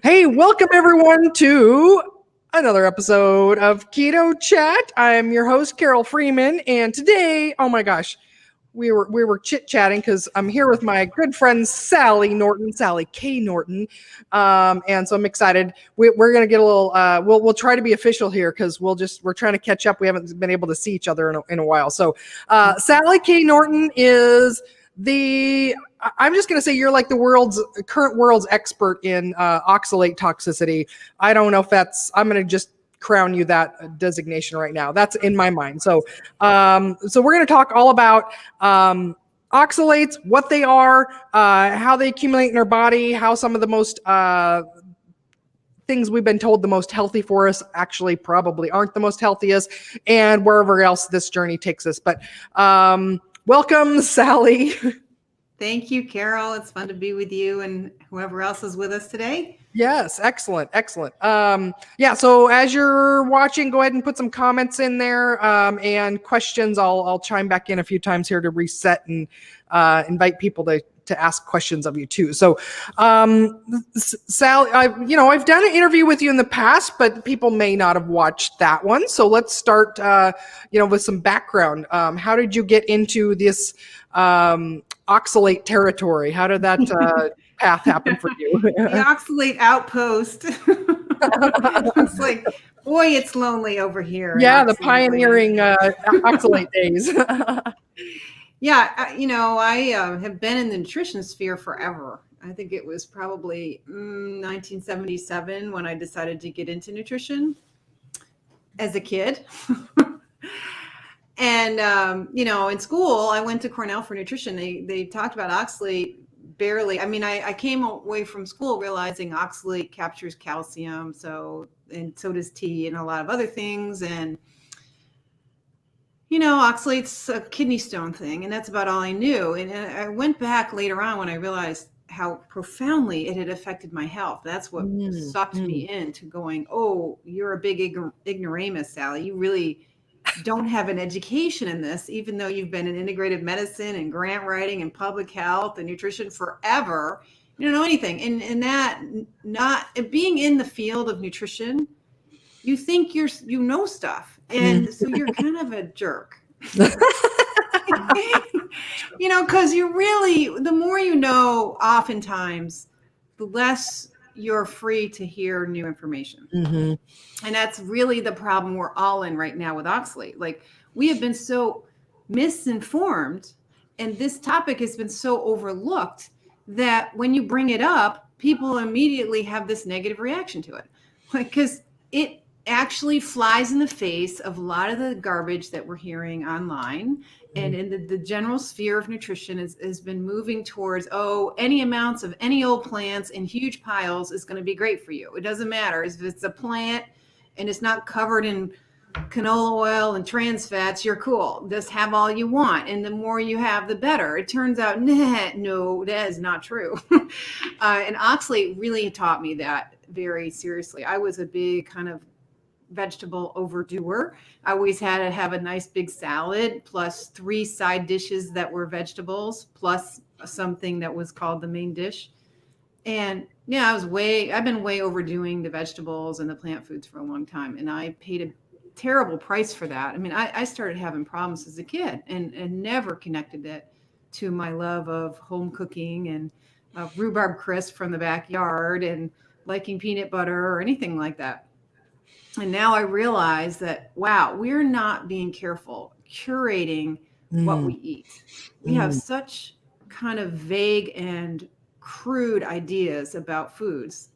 Hey, welcome everyone to another episode of Keto Chat. I'm your host, Carol Freeman, and today, oh my gosh, we were chit-chatting because I'm here with my good friend Sally Norton, Sally K. Norton, and so I'm excited. We're gonna get a little. We'll try to be official here because we're trying to catch up. We haven't been able to see each other in a while. So, Sally K. Norton is I'm just going to say you're like the current world's expert in oxalate toxicity. I don't know if I'm going to just crown you that designation right now. That's in my mind. So we're going to talk all about oxalates, what they are, how they accumulate in our body, how some of the most things we've been told the most healthy for us actually probably aren't the most healthiest, and wherever else this journey takes us. But welcome, Sally. Thank you, Carol. It's fun to be with you and whoever else is with us today. Yes, excellent. So as you're watching, go ahead and put some comments in there and questions. I'll chime back in a few times here to reset and invite people to ask questions of you too. So, Sally, I've done an interview with you in the past, but people may not have watched that one. So let's start, with some background. How did you get into this oxalate territory? How did that path happen for you? The oxalate outpost. It's like, boy, it's lonely over here. Yeah, the pioneering oxalate days. Yeah, I have been in the nutrition sphere forever. I think it was probably 1977 when I decided to get into nutrition as a kid. And, in school, I went to Cornell for nutrition. They talked about oxalate barely. I mean, I came away from school realizing oxalate captures calcium. And so does tea and a lot of other things. And, oxalate's a kidney stone thing. And that's about all I knew. And I went back later on when I realized how profoundly it had affected my health. That's what sucked me into going, oh, you're a big ignoramus, Sally. You really don't have an education in this, even though you've been in integrative medicine and grant writing and public health and nutrition forever. You don't know anything. And that not being in the field of nutrition, you think you know stuff. And so you're kind of a jerk. Because the more you know, oftentimes, the less you're free to hear new information. Mm-hmm. And that's really the problem we're all in right now with oxalate. Like, we have been so misinformed, and this topic has been so overlooked that when you bring it up, people immediately have this negative reaction to it, because it actually flies in the face of a lot of the garbage that we're hearing online. And in the general sphere of nutrition has been moving towards, any amounts of any old plants in huge piles is going to be great for you. It doesn't matter if it's a plant and it's not covered in canola oil and trans fats, you're cool. Just have all you want. And the more you have, the better. It turns out, no, that is not true. And oxalate really taught me that very seriously. I was a big kind of vegetable overdoer. I always had to have a nice big salad plus 3 side dishes that were vegetables plus something that was called the main dish. And yeah, I've been way overdoing the vegetables and the plant foods for a long time. And I paid a terrible price for that. I mean, I started having problems as a kid and never connected it to my love of home cooking and rhubarb crisp from the backyard and liking peanut butter or anything like that. And now I realize that, wow, we're not being careful curating what we eat. We have such kind of vague and crude ideas about foods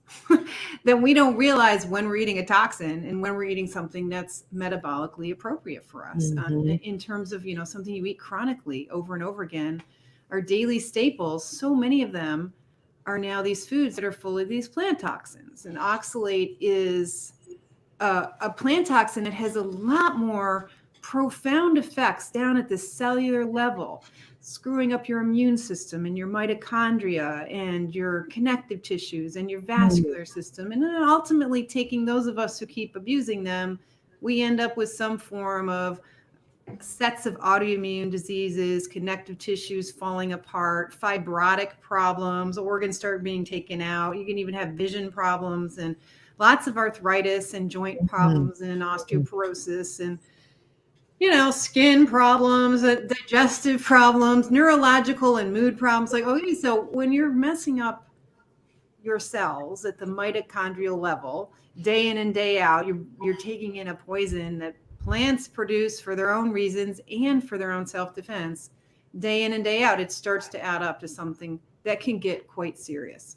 that we don't realize when we're eating a toxin and when we're eating something that's metabolically appropriate for us. In terms of, something you eat chronically over and over again, our daily staples, so many of them are now these foods that are full of these plant toxins. And oxalate is a plant toxin that has a lot more profound effects down at the cellular level, screwing up your immune system and your mitochondria and your connective tissues and your vascular system. And then ultimately taking those of us who keep abusing them, we end up with some form of sets of autoimmune diseases, connective tissues falling apart, fibrotic problems, organs start being taken out. You can even have vision problems and lots of arthritis and joint problems and osteoporosis and skin problems, digestive problems, neurological and mood problems. Like, okay, so when you're messing up your cells at the mitochondrial level, day in and day out, you're taking in a poison that plants produce for their own reasons and for their own self-defense. Day in and day out, it starts to add up to something that can get quite serious.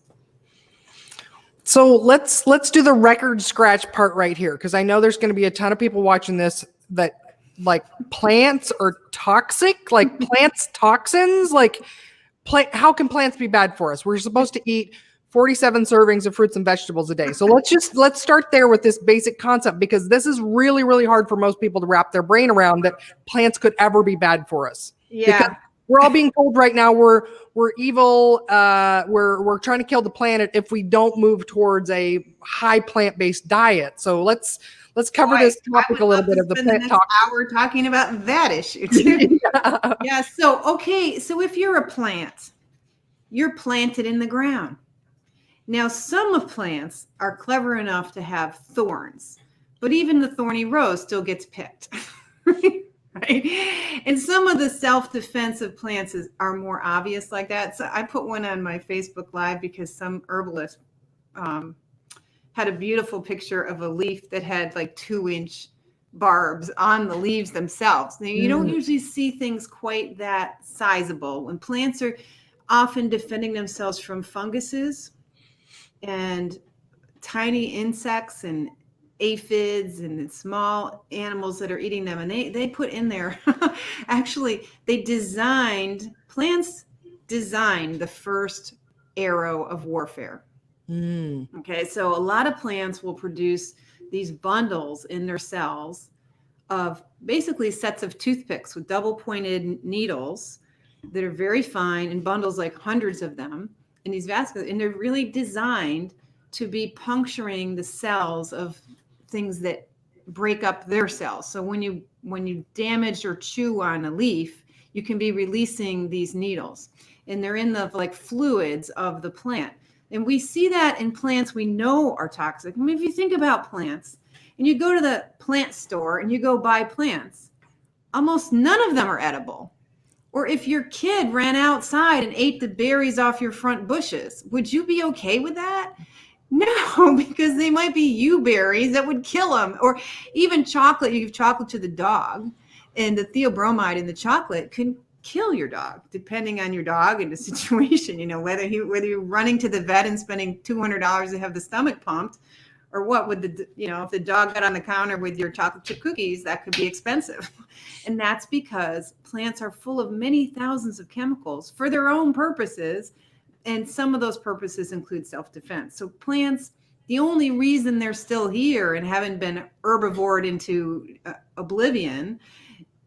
So let's do the record scratch part right here, because I know there's going to be a ton of people watching this that like plants are toxic, like plants toxins, like how can plants be bad for us? We're supposed to eat 47 servings of fruits and vegetables a day. So let's start there with this basic concept, because this is really, really hard for most people to wrap their brain around, that plants could ever be bad for us. Yeah. Because we're all being told right now we're evil. We're trying to kill the planet if we don't move towards a high plant-based diet. So let's cover this topic a little bit of the plant talk. Hour talking about that issue too. Yeah. So if you're a plant, you're planted in the ground. Now, some of plants are clever enough to have thorns, but even the thorny rose still gets picked. Right? And some of the self-defensive plants are more obvious like that. So I put one on my Facebook Live because some herbalist had a beautiful picture of a leaf that had like 2-inch barbs on the leaves themselves. Now, you don't usually see things quite that sizable when plants are often defending themselves from funguses and tiny insects and aphids and small animals that are eating them. And they put in there, actually, plants designed the first arrow of warfare. Okay, so a lot of plants will produce these bundles in their cells of basically sets of toothpicks with double pointed needles that are very fine, in bundles, like hundreds of them, in these vasculars, and they're really designed to be puncturing the cells of things that break up their cells. So when you damage or chew on a leaf, you can be releasing these needles, and they're in the like fluids of the plant. And we see that in plants we know are toxic. I mean, if you think about plants and you go to the plant store and you go buy plants, almost none of them are edible. Or if your kid ran outside and ate the berries off your front bushes, would you be okay with that? No, because they might be yew berries that would kill them. Or even chocolate, you give chocolate to the dog, and the theobromide in the chocolate can kill your dog, depending on your dog and the situation, whether you're running to the vet and spending $200 to have the stomach pumped, or what would if the dog got on the counter with your chocolate chip cookies, that could be expensive. And that's because plants are full of many thousands of chemicals for their own purposes. And some of those purposes include self-defense. So plants, the only reason they're still here and haven't been herbivored into oblivion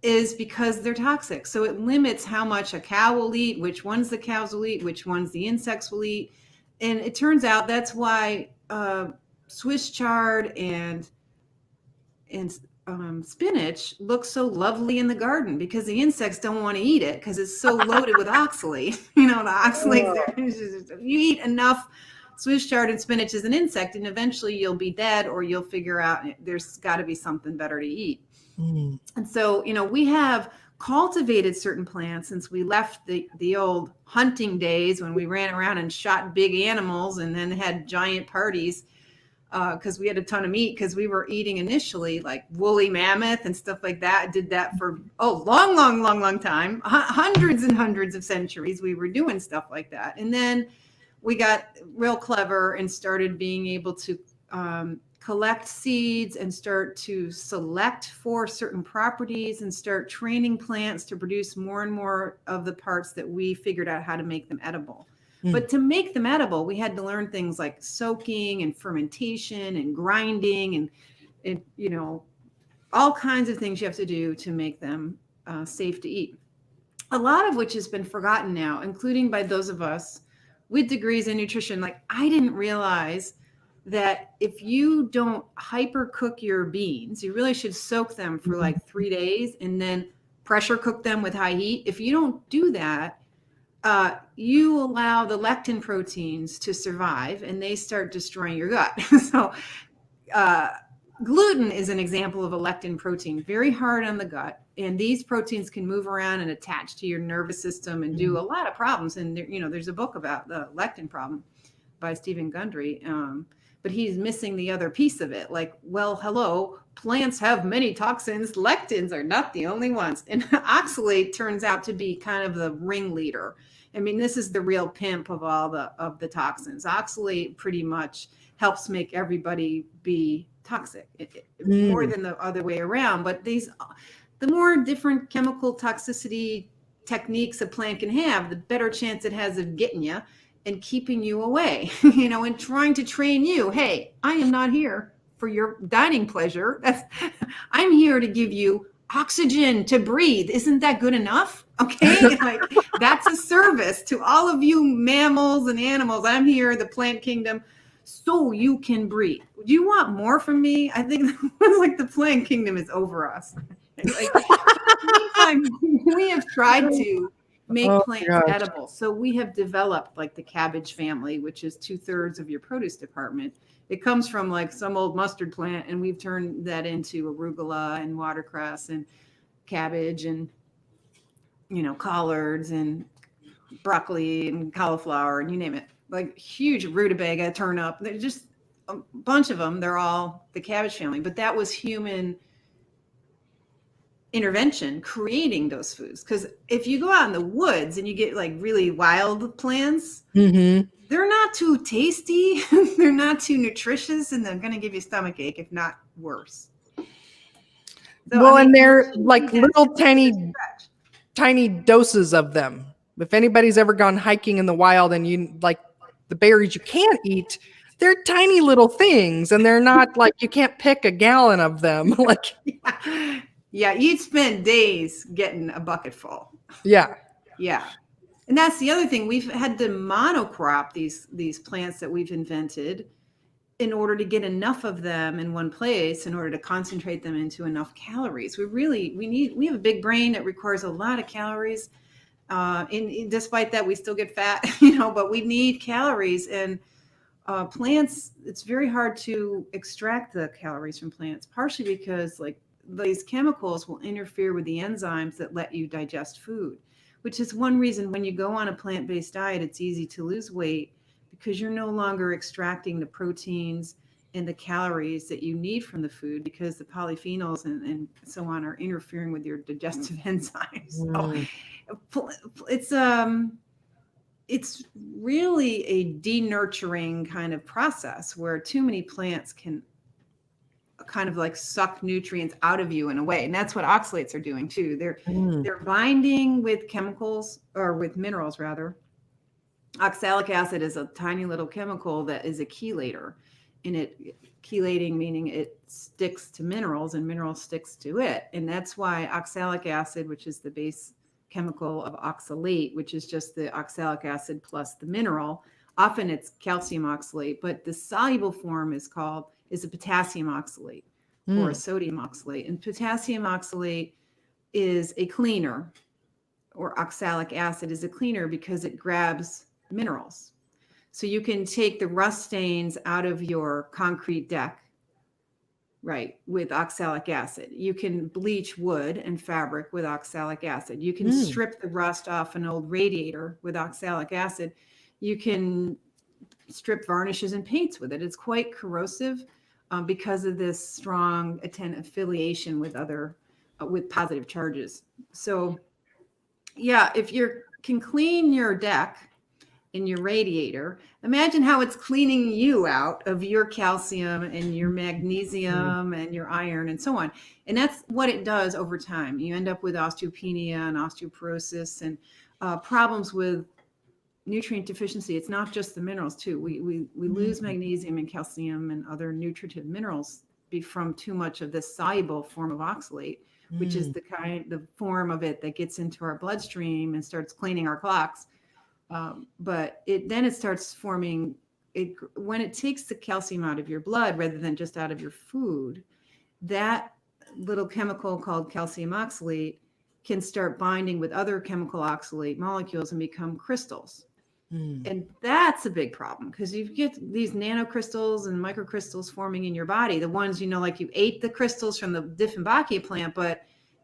is because they're toxic. So it limits how much a cow will eat, which ones the cows will eat, which ones the insects will eat. And it turns out that's why Swiss chard and spinach looks so lovely in the garden, because the insects don't want to eat it because it's so loaded with oxalate. The oxalate, you eat enough Swiss chard and spinach as an insect, and eventually you'll be dead, or you'll figure out there's got to be something better to eat. And so, we have cultivated certain plants since we left the old hunting days when we ran around and shot big animals and then had giant parties because we had a ton of meat, because we were eating initially like woolly mammoth and stuff like that. Did that for long time, hundreds and hundreds of centuries. We were doing stuff like that. And then we got real clever and started being able to collect seeds and start to select for certain properties and start training plants to produce more and more of the parts that we figured out how to make them edible. But to make them edible, we had to learn things like soaking and fermentation and grinding and all kinds of things you have to do to make them safe to eat. A lot of which has been forgotten now, including by those of us with degrees in nutrition. Like, I didn't realize that if you don't hyper cook your beans, you really should soak them for like 3 days and then pressure cook them with high heat. If you don't do that, you allow the lectin proteins to survive and they start destroying your gut. So gluten is an example of a lectin protein, very hard on the gut. And these proteins can move around and attach to your nervous system and do a lot of problems. And there's a book about the lectin problem by Stephen Gundry. But he's missing the other piece of it. Like, well, hello, plants have many toxins. Lectins are not the only ones. And oxalate turns out to be kind of the ringleader. I mean, this is the real pimp of all the toxins. Oxalate pretty much helps make everybody be toxic, more than the other way around. But the more different chemical toxicity techniques a plant can have, the better chance it has of getting you and keeping you away, and trying to train you. Hey, I am not here for your dining pleasure. I'm here to give you oxygen to breathe. Isn't that good enough? Okay. Like, that's a service to all of you mammals and animals. I'm here, the plant kingdom, so you can breathe. Do you want more from me? I think like the plant kingdom is over us. Like, we have tried to make plants edible. So we have developed like the cabbage family, which is 2/3 of your produce department. It comes from like some old mustard plant, and we've turned that into arugula and watercress and cabbage and, collards and broccoli and cauliflower and you name it. Like huge rutabaga, turnip. There's just a bunch of them. They're all the cabbage family. But that was human intervention creating those foods. Because if you go out in the woods and you get like really wild plants, they're not too tasty, they're not too nutritious, and they're going to give you stomach ache, if not worse. So, and they're like little tiny doses of them. If anybody's ever gone hiking in the wild and you like the berries you can't eat, they're tiny little things, and they're not like you can't pick a gallon of them. Like, yeah, you'd spend days getting a bucket full. Yeah. And that's the other thing. We've had to monocrop these plants that we've invented in order to get enough of them in one place, in order to concentrate them into enough calories. We have a big brain that requires a lot of calories. And despite that, we still get fat, but we need calories. And plants, it's very hard to extract the calories from plants, partially because like these chemicals will interfere with the enzymes that let you digest food, which is one reason when you go on a plant-based diet, it's easy to lose weight, because you're no longer extracting the proteins and the calories that you need from the food, because the polyphenols and so on are interfering with your digestive enzymes. So it's really a denurturing kind of process where too many plants can kind of like suck nutrients out of you in a way. And that's what oxalates are doing too. They're binding with chemicals, or with minerals rather. Oxalic acid is a tiny little chemical that is a chelator. And chelating meaning it sticks to minerals and minerals sticks to it. And that's why oxalic acid, which is the base chemical of oxalate, which is just the oxalic acid plus the mineral. Often it's calcium oxalate, but the soluble form is a potassium oxalate or a sodium oxalate. And potassium oxalate is a cleaner, or oxalic acid is a cleaner, because it grabs minerals. So you can take the rust stains out of your concrete deck, right, with oxalic acid. You can bleach wood and fabric with oxalic acid. You can strip the rust off an old radiator with oxalic acid. You can strip varnishes and paints with it. It's quite corrosive because of this strong affiliation with with positive charges. So yeah, if you can clean your deck in your radiator, imagine how it's cleaning you out of your calcium and your magnesium and your iron and so on. And that's what it does over time. You end up with osteopenia and osteoporosis and problems with nutrient deficiency. It's not just the minerals too. We lose magnesium and calcium and other nutritive minerals from too much of this soluble form of oxalate, which is the form of it that gets into our bloodstream and starts cleaning our clocks. But it starts forming when it takes the calcium out of your blood rather than just out of your food, that little chemical called calcium oxalate can start binding with other chemical oxalate molecules and become crystals. And that's a big problem because you get these nanocrystals and microcrystals forming in your body. The ones, like you ate the crystals from the Dieffenbachia plant, but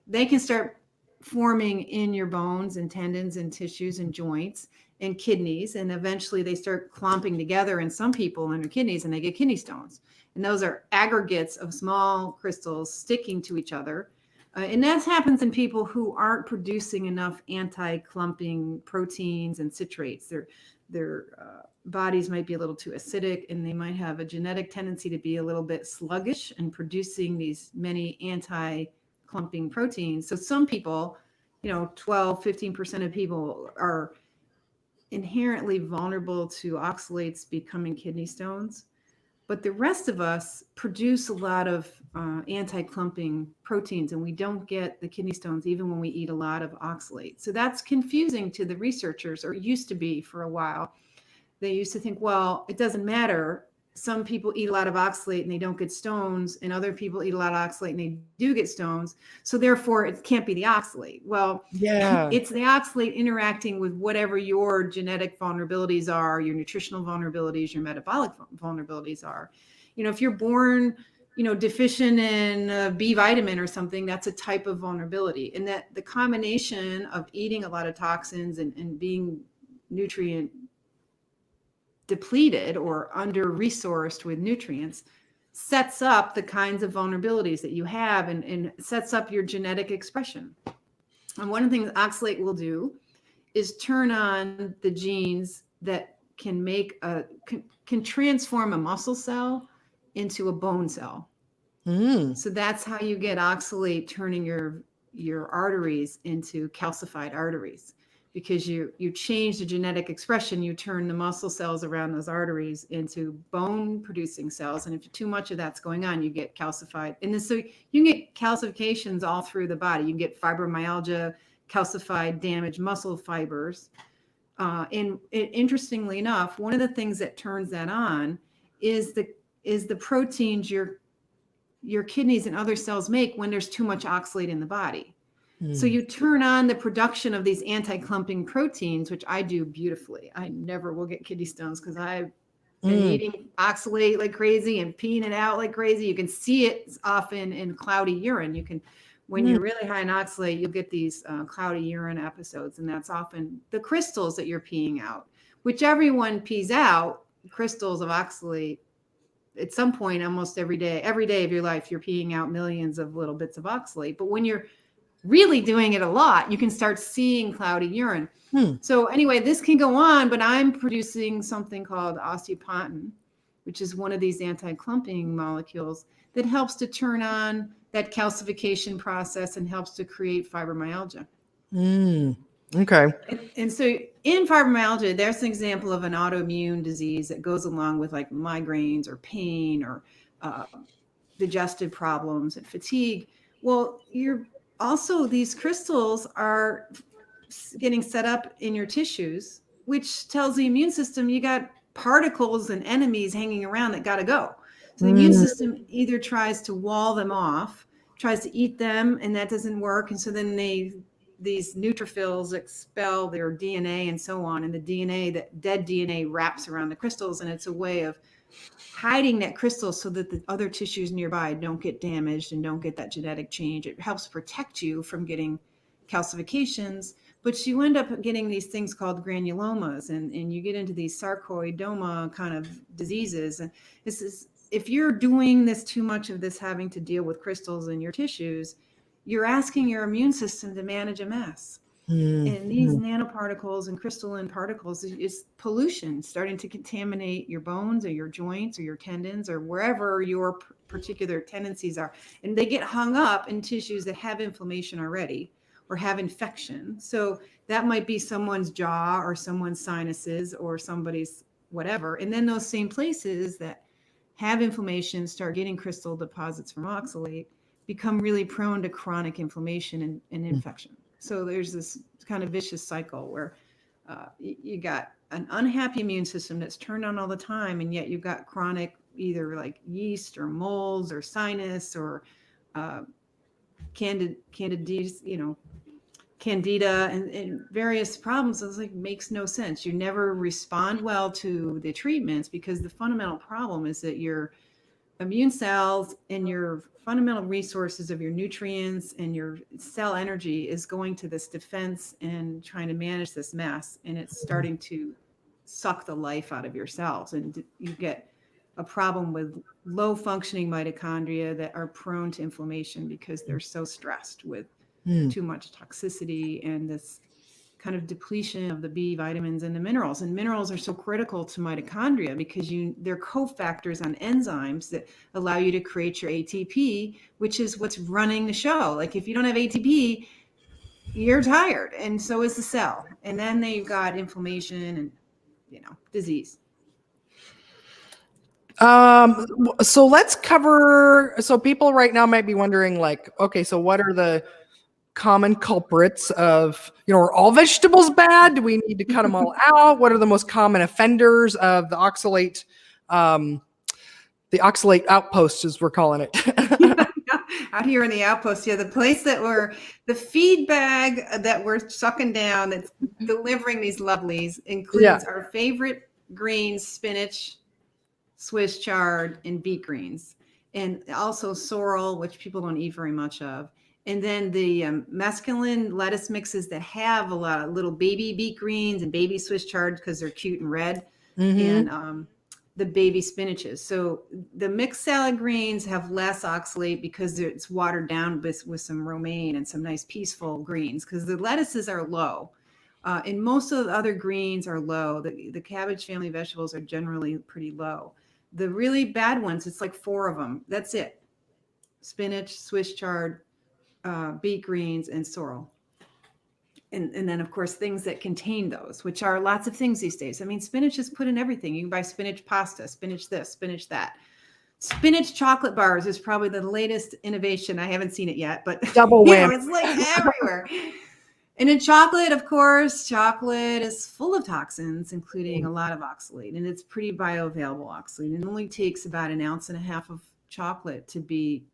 they can start forming in your bones and tendons and tissues and joints and kidneys. And eventually they start clumping together in some people in their kidneys and they get kidney stones. And those are aggregates of small crystals sticking to each other. And that happens in people who aren't producing enough anti-clumping proteins and citrates. Their bodies might be a little too acidic, and they might have a genetic tendency to be a little bit sluggish in producing these many anti-clumping proteins. So some people, 12, 15% of people are inherently vulnerable to oxalates becoming kidney stones. But the rest of us produce a lot of anti-clumping proteins, and we don't get the kidney stones even when we eat a lot of oxalate. So that's confusing to the researchers, or it used to be for a while. They used to think, well, it doesn't matter. Some people eat a lot of oxalate and they don't get stones, and other people eat a lot of oxalate and they do get stones. So therefore, it can't be the oxalate. Well, Yeah. It's the oxalate interacting with whatever your genetic vulnerabilities are, your nutritional vulnerabilities, your metabolic vulnerabilities are. If you're born, deficient in a B vitamin or something, that's a type of vulnerability. And that the combination of eating a lot of toxins and being nutrient depleted or under-resourced with nutrients sets up the kinds of vulnerabilities that you have and sets up your genetic expression. And one of the things oxalate will do is turn on the genes that can can transform a muscle cell into a bone cell. So that's how you get oxalate turning your arteries into calcified arteries. Because you change the genetic expression, you turn the muscle cells around those arteries into bone producing cells. And if too much of that's going on, you get calcified. And then so you can get calcifications all through the body. You can get fibromyalgia, calcified, damaged muscle fibers. And interestingly enough, one of the things that turns that on is the proteins your kidneys and other cells make when there's too much oxalate in the body. So you turn on the production of these anti-clumping proteins, which I do beautifully. I never will get kidney stones because I've been eating oxalate like crazy and peeing it out like crazy. You can see it often in cloudy urine. When you're really high in oxalate, you'll get these cloudy urine episodes. And that's often the crystals that you're peeing out, which everyone pees out, crystals of oxalate. At some point, almost every day of your life, you're peeing out millions of little bits of oxalate. But when you're really doing it a lot, you can start seeing cloudy urine. So anyway, this can go on, but I'm producing something called osteopontin, which is one of these anti-clumping molecules that helps to turn on that calcification process and helps to create fibromyalgia. Okay. And so in fibromyalgia, there's an example of an autoimmune disease that goes along with like migraines or pain or digestive problems and fatigue. Well, these crystals are getting set up in your tissues, which tells the immune system you got particles and enemies hanging around that got to go. So the immune system either tries to wall them off, tries to eat them, and that doesn't work. And so then these neutrophils expel their DNA and so on. And the DNA, that dead DNA, wraps around the crystals, and it's a way of hiding that crystal so that the other tissues nearby don't get damaged and don't get that genetic change. It helps protect you from getting calcifications, but you end up getting these things called granulomas, and you get into these sarcoidoma kind of diseases. And this is, if you're doing this too much of this, having to deal with crystals in your tissues, you're asking your immune system to manage a mess. And these nanoparticles and crystalline particles is pollution starting to contaminate your bones or your joints or your tendons or wherever your particular tendencies are. And they get hung up in tissues that have inflammation already or have infection. So that might be someone's jaw or someone's sinuses or somebody's whatever. And then those same places that have inflammation start getting crystal deposits from oxalate, become really prone to chronic inflammation and infection. So there's this kind of vicious cycle where you got an unhappy immune system that's turned on all the time, and yet you've got chronic either like yeast or molds or sinus or candida, candida and various problems. It's like makes no sense. You never respond well to the treatments because the fundamental problem is that your immune cells and your fundamental resources of your nutrients and your cell energy is going to this defense and trying to manage this mess, and it's starting to suck the life out of your cells, and you get a problem with low functioning mitochondria that are prone to inflammation because they're so stressed with too much toxicity and this kind of depletion of the B vitamins and the minerals. And minerals are so critical to mitochondria because they're cofactors on enzymes that allow you to create your ATP, which is what's running the show. Like if you don't have ATP, you're tired, and so is the cell. And then they've got inflammation and disease. So let's cover. So people right now might be wondering, like, okay, so what are the common culprits of, are all vegetables bad? Do we need to cut them all out? What are the most common offenders of the oxalate outpost, as we're calling it? Out here in the outpost, the place the feed bag that we're sucking down that's delivering these lovelies includes our favorite greens: spinach, Swiss chard, and beet greens, and also sorrel, which people don't eat very much of. And then the mescaline lettuce mixes that have a lot of little baby beet greens and baby Swiss chard because they're cute and red, and the baby spinaches. So the mixed salad greens have less oxalate because it's watered down with some romaine and some nice peaceful greens, because the lettuces are low. And most of the other greens are low. The cabbage family vegetables are generally pretty low. The really bad ones, it's like 4 of them. That's it. Spinach, Swiss chard, beet greens, and sorrel. And then, of course, things that contain those, which are lots of things these days. I mean, spinach is put in everything. You can buy spinach pasta, spinach this, spinach that. Spinach chocolate bars is probably the latest innovation. I haven't seen it yet, but double whammy. It's like everywhere. And in chocolate, of course, chocolate is full of toxins, including a lot of oxalate, and it's pretty bioavailable oxalate. It only takes about 1.5 ounces of chocolate to be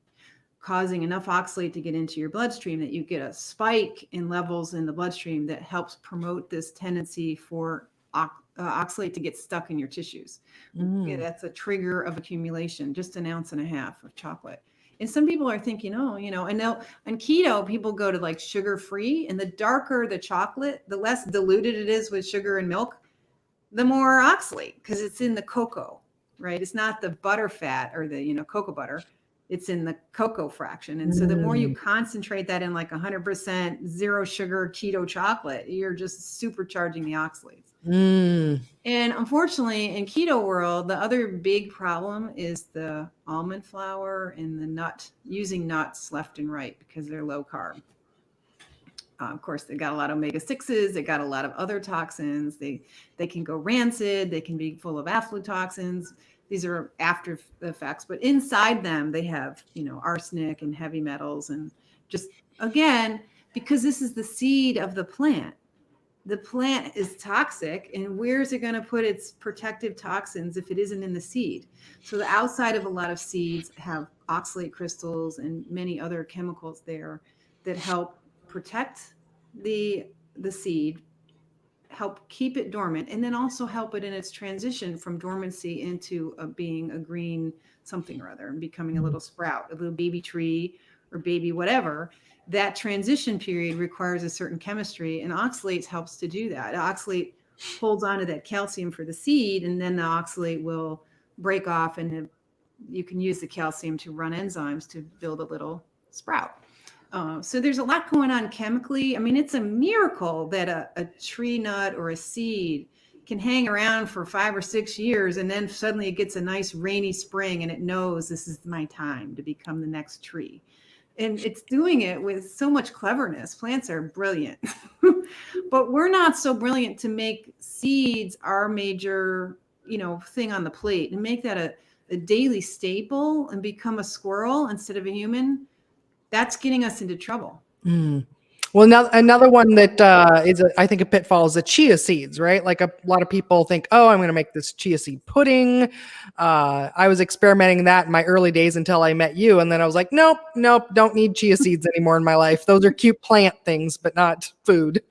causing enough oxalate to get into your bloodstream that you get a spike in levels in the bloodstream that helps promote this tendency for oxalate to get stuck in your tissues. That's a trigger of accumulation, just 1.5 ounces of chocolate. And some people are thinking, and on keto, people go to like sugar-free, and the darker the chocolate, the less diluted it is with sugar and milk, the more oxalate, because it's in the cocoa, right? It's not the butter fat or the, cocoa butter. It's in the cocoa fraction. And so the more you concentrate that in like 100% zero sugar keto chocolate, you're just supercharging the oxalates. And unfortunately, in keto world, the other big problem is the almond flour and the using nuts left and right because they're low carb. Of course, they got a lot of omega-6s. They got a lot of other toxins. They can go rancid. They can be full of aflatoxins. These are after effects, but inside them, they have, arsenic and heavy metals. And just, again, because this is the seed of the plant is toxic. And where is it going to put its protective toxins if it isn't in the seed? So the outside of a lot of seeds have oxalate crystals and many other chemicals there that help protect the seed, help keep it dormant, and then also help it in its transition from dormancy into being a green something or other and becoming a little sprout, a little baby tree or baby whatever. That transition period requires a certain chemistry, and oxalate helps to do that. Oxalate holds onto that calcium for the seed, and then the oxalate will break off, and you can use the calcium to run enzymes to build a little sprout. So there's a lot going on chemically. I mean, it's a miracle that a tree nut or a seed can hang around for 5 or 6 years, and then suddenly it gets a nice rainy spring and it knows this is my time to become the next tree. And it's doing it with so much cleverness. Plants are brilliant, but we're not so brilliant to make seeds our major, thing on the plate and make that a daily staple and become a squirrel instead of a human. That's getting us into trouble. Well, now another one that I think a pitfall is the chia seeds, right? Like a lot of people think, oh, I'm going to make this chia seed pudding. I was experimenting that in my early days until I met you. And then I was like, nope, don't need chia seeds anymore in my life. Those are cute plant things, but not food.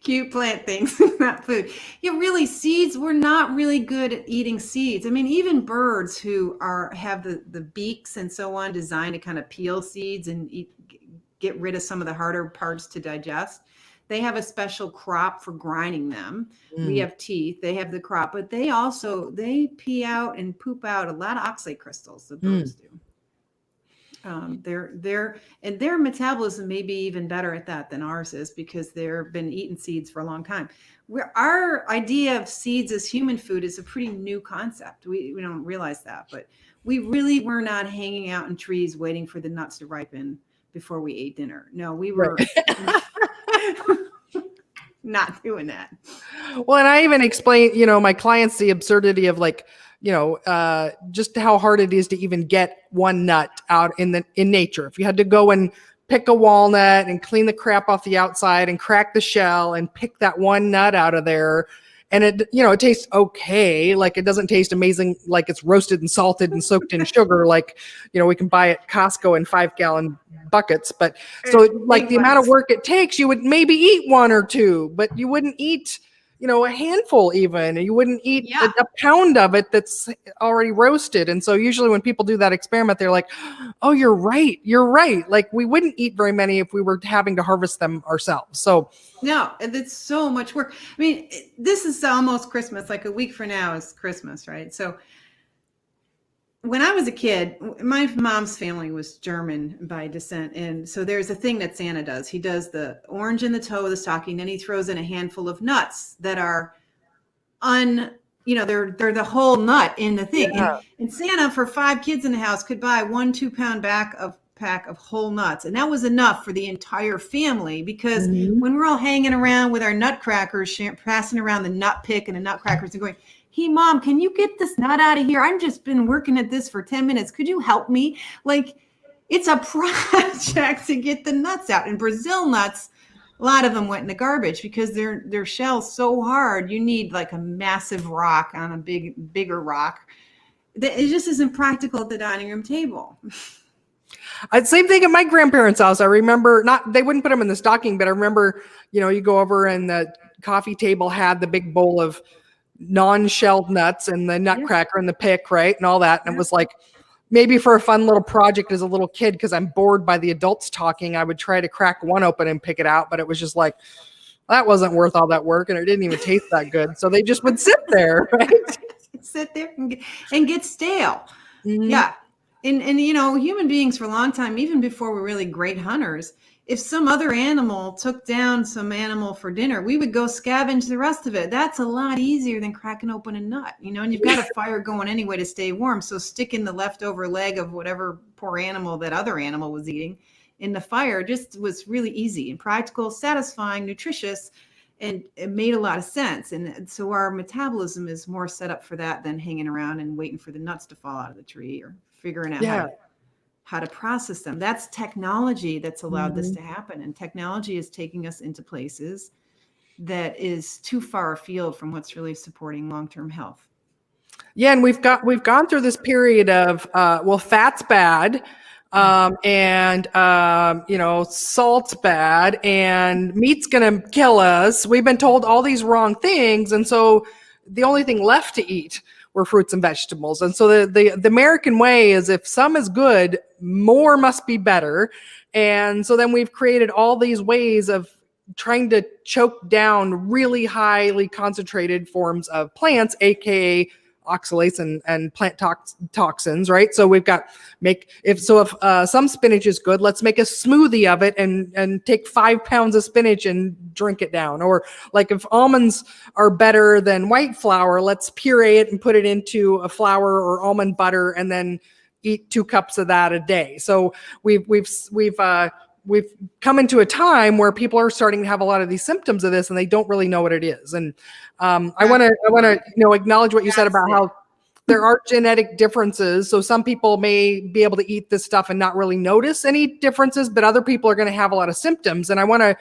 Cute plant things, not food. Yeah, really, seeds, we're not really good at eating seeds. I mean, even birds who have the beaks and so on designed to kind of peel seeds and get rid of some of the harder parts to digest. They have a special crop for grinding them. We have teeth, they have the crop, but they pee out and poop out a lot of oxalate crystals, the birds do. Their metabolism may be even better at that than ours is, because they've been eating seeds for a long time. Our idea of seeds as human food is a pretty new concept. We don't realize that, but we really were not hanging out in trees waiting for the nuts to ripen before we ate dinner. No, we were not doing that. Well, and I even explain, my clients the absurdity of like, just how hard it is to even get one nut out in nature. If you had to go and pick a walnut and clean the crap off the outside and crack the shell and pick that one nut out of there, and it tastes okay. Like, it doesn't taste amazing, like it's roasted and salted and soaked in sugar, like, we can buy at Costco in 5-gallon buckets. But so like the amount of work it takes, you would maybe eat one or two, but you wouldn't eat a handful even. You wouldn't eat a pound of it that's already roasted. And so usually when people do that experiment, they're like, oh, you're right. Like, we wouldn't eat very many if we were having to harvest them ourselves. So no, it's so much work. I mean, this is almost Christmas, like a week from now is Christmas, right? So when I was a kid, my mom's family was German by descent. And so there's a thing that Santa does. He does the orange in the toe of the stocking, then he throws in a handful of nuts that are they're the whole nut in the thing. Yeah. And Santa, for 5 kids in the house, could buy 1 2-pound pack of whole nuts. And that was enough for the entire family, because when we're all hanging around with our nutcrackers, passing around the nut pick and the nutcrackers and going, hey, Mom, can you get this nut out of here? I've just been working at this for 10 minutes. Could you help me? Like, it's a project to get the nuts out. And Brazil nuts, a lot of them went in the garbage because their shell's so hard. You need like a massive rock on a bigger rock. It just isn't practical at the dining room table. Same thing at my grandparents' house. I remember they wouldn't put them in the stocking, but I remember, you go over and the coffee table had the big bowl of non-shelled nuts and the nutcracker and the pick, right? And all that. And it was like, maybe for a fun little project as a little kid, because I'm bored by the adults talking, I would try to crack one open and pick it out. But it was just like, that wasn't worth all that work. And it didn't even taste that good. So they just would sit there, right? Sit there and get stale. Yeah. And human beings for a long time, even before we're really great hunters, if some other animal took down some animal for dinner, we would go scavenge the rest of it. That's a lot easier than cracking open a nut, and you've got a fire going anyway to stay warm. So sticking the leftover leg of whatever poor animal that other animal was eating in the fire just was really easy and practical, satisfying, nutritious, and it made a lot of sense. And so our metabolism is more set up for that than hanging around and waiting for the nuts to fall out of the tree or figuring out how to process them. That's technology that's allowed this to happen. And technology is taking us into places that is too far afield from what's really supporting long-term health. Yeah. And we've gone through this period of, fat's bad. And salt's bad and meat's going to kill us. We've been told all these wrong things. And so the only thing left to eat were fruits and vegetables. And so the American way is, if some is good, more must be better. And so then we've created all these ways of trying to choke down really highly concentrated forms of plants, aka oxalates and plant toxins, right? So we've got if some spinach is good, let's make a smoothie of it and take 5 pounds of spinach and drink it down. Or like, if almonds are better than white flour, let's puree it and put it into a flour or almond butter and then eat 2 cups of that a day. So we've come into a time where people are starting to have a lot of these symptoms of this and they don't really know what it is. And I want to acknowledge what you said about how there are genetic differences. So some people may be able to eat this stuff and not really notice any differences, but other people are going to have a lot of symptoms. And I want to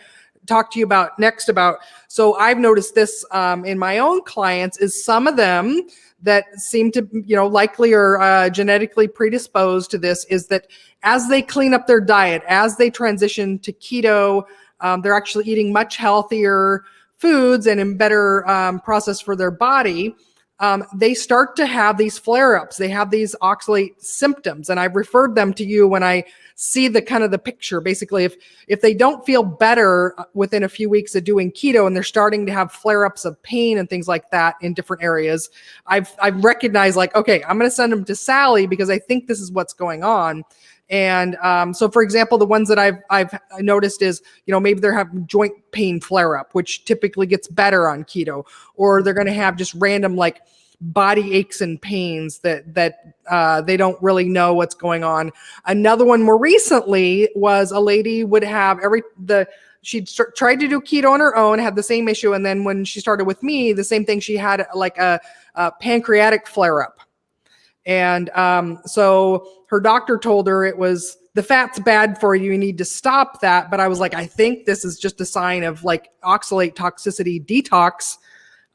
talk to you about next about, so I've noticed this in my own clients, is some of them that seem to, likely are genetically predisposed to this, is that as they clean up their diet, as they transition to keto, they're actually eating much healthier foods and in better process for their body. They start to have these flare-ups. They have these oxalate symptoms. And I've referred them to you when I see the kind of the picture. Basically, if they don't feel better within a few weeks of doing keto and they're starting to have flare-ups of pain and things like that in different areas, I've recognized, like, okay, I'm going to send them to Sally because I think this is what's going on. And so, for example, the ones that I've noticed is, maybe they're having joint pain flare up, which typically gets better on keto, or they're going to have just random like body aches and pains that they don't really know what's going on. Another one more recently was a lady would have she tried to do keto on her own, had the same issue, and then when she started with me, the same thing. She had like a pancreatic flare up. And so her doctor told her it was, the fat's bad for you. You need to stop that. But I was like, I think this is just a sign of like oxalate toxicity detox.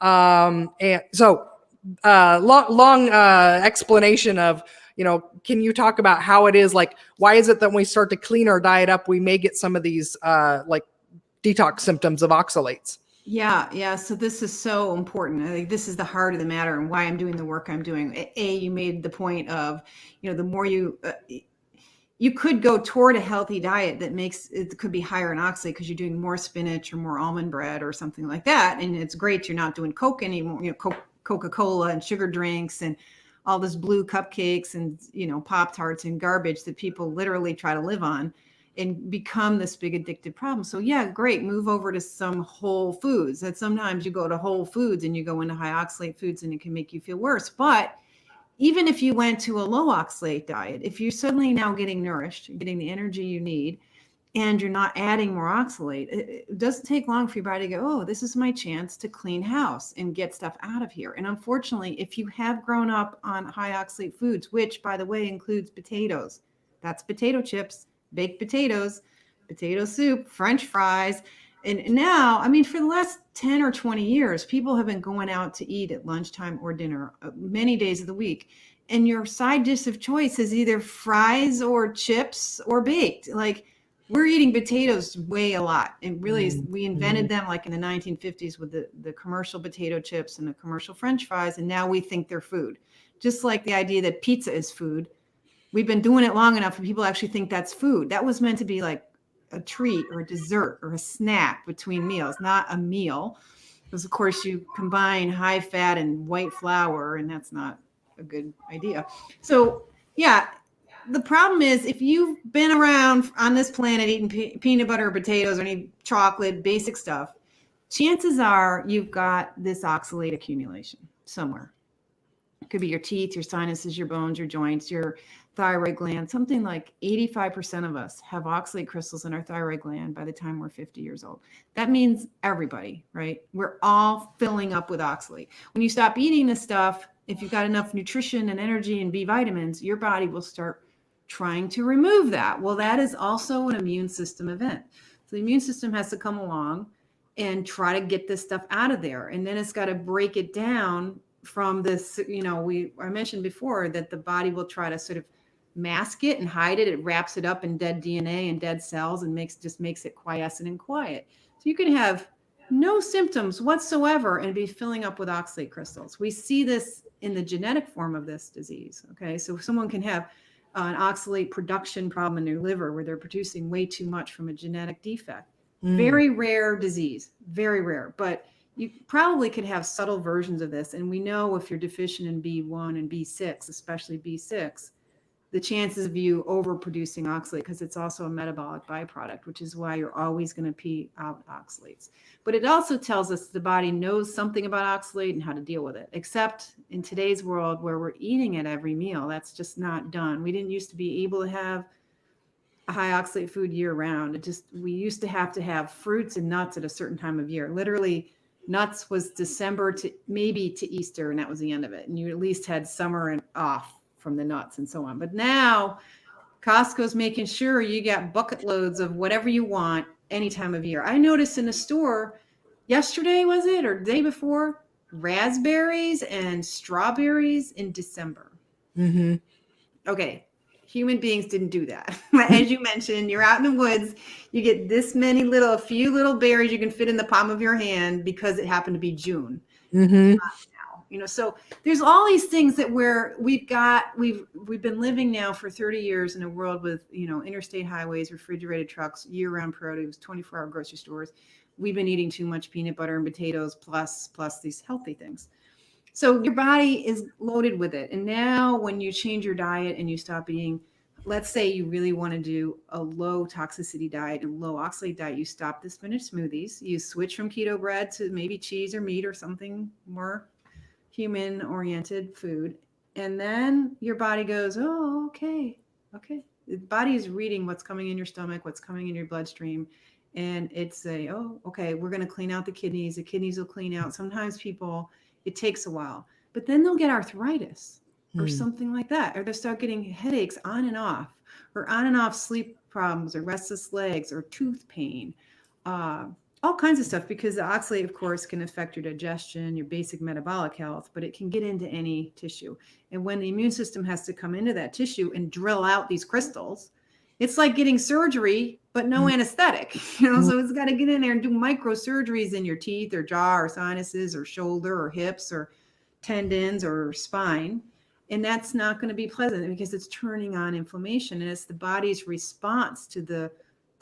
And so long explanation of, can you talk about how it is, like, why is it that when we start to clean our diet up, we may get some of these like detox symptoms of oxalates? Yeah. So this is so important. I think this is the heart of the matter and why I'm doing the work I'm doing. You made the point of, the more you could go toward a healthy diet that makes it could be higher in oxalate because you're doing more spinach or more almond bread or something like that. And it's great. You're not doing Coke anymore, Coca-Cola and sugar drinks and all this blue cupcakes and, Pop-Tarts and garbage that people literally try to live on and become this big addictive problem. So yeah, great. Move over to some whole foods. That sometimes you go to whole foods and you go into high oxalate foods and it can make you feel worse. But even if you went to a low oxalate diet, if you're suddenly now getting nourished, getting the energy you need, and you're not adding more oxalate, it doesn't take long for your body to go, oh, this is my chance to clean house and get stuff out of here. And unfortunately, if you have grown up on high oxalate foods, which by the way includes potatoes, that's potato chips, baked potatoes, potato soup, French fries. And now, for the last 10 or 20 years, people have been going out to eat at lunchtime or dinner many days of the week. And your side dish of choice is either fries or chips or baked. Like, we're eating potatoes way a lot. And really, we invented them like in the 1950s with the commercial potato chips and the commercial French fries. And now we think they're food. Just like the idea that pizza is food. We've been doing it long enough and people actually think that's food. That was meant to be like a treat or a dessert or a snack between meals, not a meal. Because of course you combine high fat and white flour, and that's not a good idea. So yeah, the problem is if you've been around on this planet eating peanut butter or potatoes or any chocolate, basic stuff, chances are you've got this oxalate accumulation somewhere. It could be your teeth, your sinuses, your bones, your joints, your thyroid gland. Something like 85% of us have oxalate crystals in our thyroid gland by the time we're 50 years old. That means everybody, right? We're all filling up with oxalate. When you stop eating this stuff, if you've got enough nutrition and energy and B vitamins, your body will start trying to remove that. Well, that is also an immune system event. So the immune system has to come along and try to get this stuff out of there. And then it's got to break it down from this, I mentioned before that the body will try to sort of mask it and hide it. It wraps it up in dead DNA and dead cells and makes it quiescent and quiet. So you can have no symptoms whatsoever and be filling up with oxalate crystals. We see this in the genetic form of this disease. Okay. So someone can have an oxalate production problem in their liver where they're producing way too much from a genetic defect. Very rare disease, very rare, but you probably could have subtle versions of this. And we know if you're deficient in B1 and B6, especially B6, the chances of you overproducing oxalate, because it's also a metabolic byproduct, which is why you're always going to pee out oxalates. But it also tells us the body knows something about oxalate and how to deal with it, except in today's world where we're eating it every meal. That's just not done. We didn't used to be able to have a high oxalate food year round. We used to have fruits and nuts at a certain time of year. Literally nuts was December to maybe to Easter, and that was the end of it. And you at least had summer and off from the nuts and so on. But now Costco's making sure you got bucket loads of whatever you want any time of year. I noticed in the store yesterday, was it, or the day before, raspberries and strawberries in December. Mm-hmm. Okay. Human beings didn't do that. As you mentioned, you're out in the woods, you get this many a few little berries you can fit in the palm of your hand because it happened to be June. Mm-hmm. Now, so there's all these things that we've been living now for 30 years in a world with, interstate highways, refrigerated trucks, year-round produce, 24-hour grocery stores. We've been eating too much peanut butter and potatoes plus these healthy things. So your body is loaded with it. And now when you change your diet and you stop eating, let's say you really want to do a low toxicity diet and low oxalate diet, you stop the spinach smoothies, you switch from keto bread to maybe cheese or meat or something more human oriented food. And then your body goes, oh, okay. The body is reading what's coming in your stomach, what's coming in your bloodstream. And it's okay, we're going to clean out the kidneys. The kidneys will clean out. Sometimes people, it takes a while, but then they'll get arthritis or something like that. Or they'll start getting headaches on and off, or on and off sleep problems, or restless legs, or tooth pain, all kinds of stuff, because the oxalate, of course, can affect your digestion, your basic metabolic health, but it can get into any tissue. And when the immune system has to come into that tissue and drill out these crystals, it's like getting surgery, but no anesthetic, so it's got to get in there and do microsurgeries in your teeth or jaw or sinuses or shoulder or hips or tendons or spine. And that's not going to be pleasant because it's turning on inflammation, and it's the body's response to the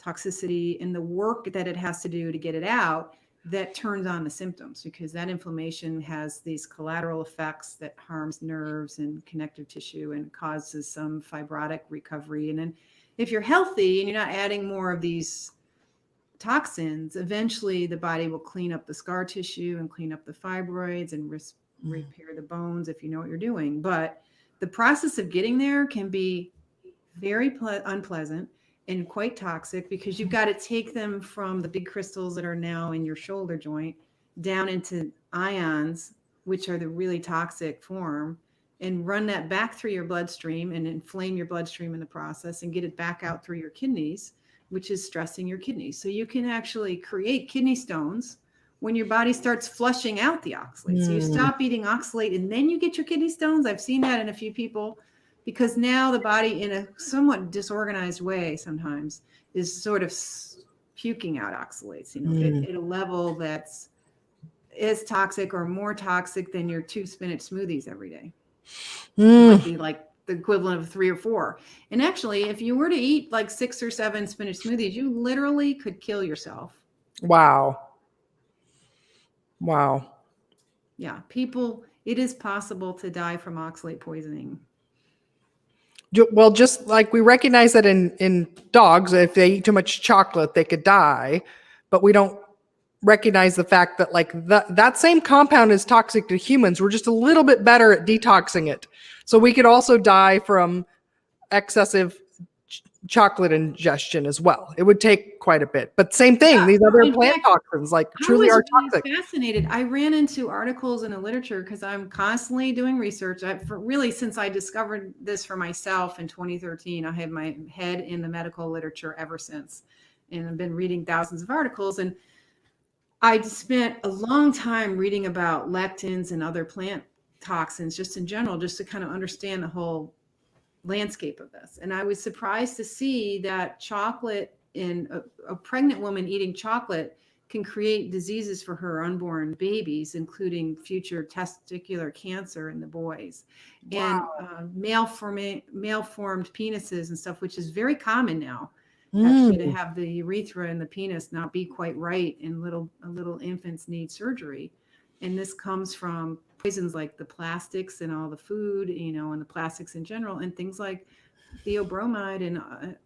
toxicity and the work that it has to do to get it out that turns on the symptoms, because that inflammation has these collateral effects that harms nerves and connective tissue and causes some fibrotic recovery. And then if you're healthy and you're not adding more of these toxins, eventually the body will clean up the scar tissue and clean up the fibroids and repair the bones if you know what you're doing. But the process of getting there can be very unpleasant and quite toxic, because you've got to take them from the big crystals that are now in your shoulder joint down into ions, which are the really toxic form, and run that back through your bloodstream and inflame your bloodstream in the process and get it back out through your kidneys, which is stressing your kidneys. So you can actually create kidney stones when your body starts flushing out the oxalate. So you stop eating oxalate and then you get your kidney stones. I've seen that in a few people, because now the body, in a somewhat disorganized way sometimes, is sort of puking out oxalates, at a level that's as toxic or more toxic than your 2 spinach smoothies every day. It might be like the equivalent of 3 or 4. And actually, if you were to eat like 6 or 7 spinach smoothies, you literally could kill yourself. Wow. Yeah. People, it is possible to die from oxalate poisoning. Well, just like we recognize that in dogs, if they eat too much chocolate, they could die, but we don't recognize the fact that that same compound is toxic to humans. We're just a little bit better at detoxing it. So we could also die from excessive chocolate ingestion as well. It would take quite a bit, but same thing. These other plant toxins truly are toxic. I was fascinated. I ran into articles in the literature because I'm constantly doing research. Really, since I discovered this for myself in 2013, I had my head in the medical literature ever since, and I've been reading thousands of articles. And I spent a long time reading about lectins and other plant toxins just in general, just to kind of understand the whole landscape of this. And I was surprised to see that chocolate in a pregnant woman eating chocolate can create diseases for her unborn babies, including future testicular cancer in the boys. Wow. And male-formed penises and stuff, which is very common now. Actually, to have the urethra and the penis not be quite right, and little infants need surgery. And this comes from poisons like the plastics and all the food, and the plastics in general, and things like theobromide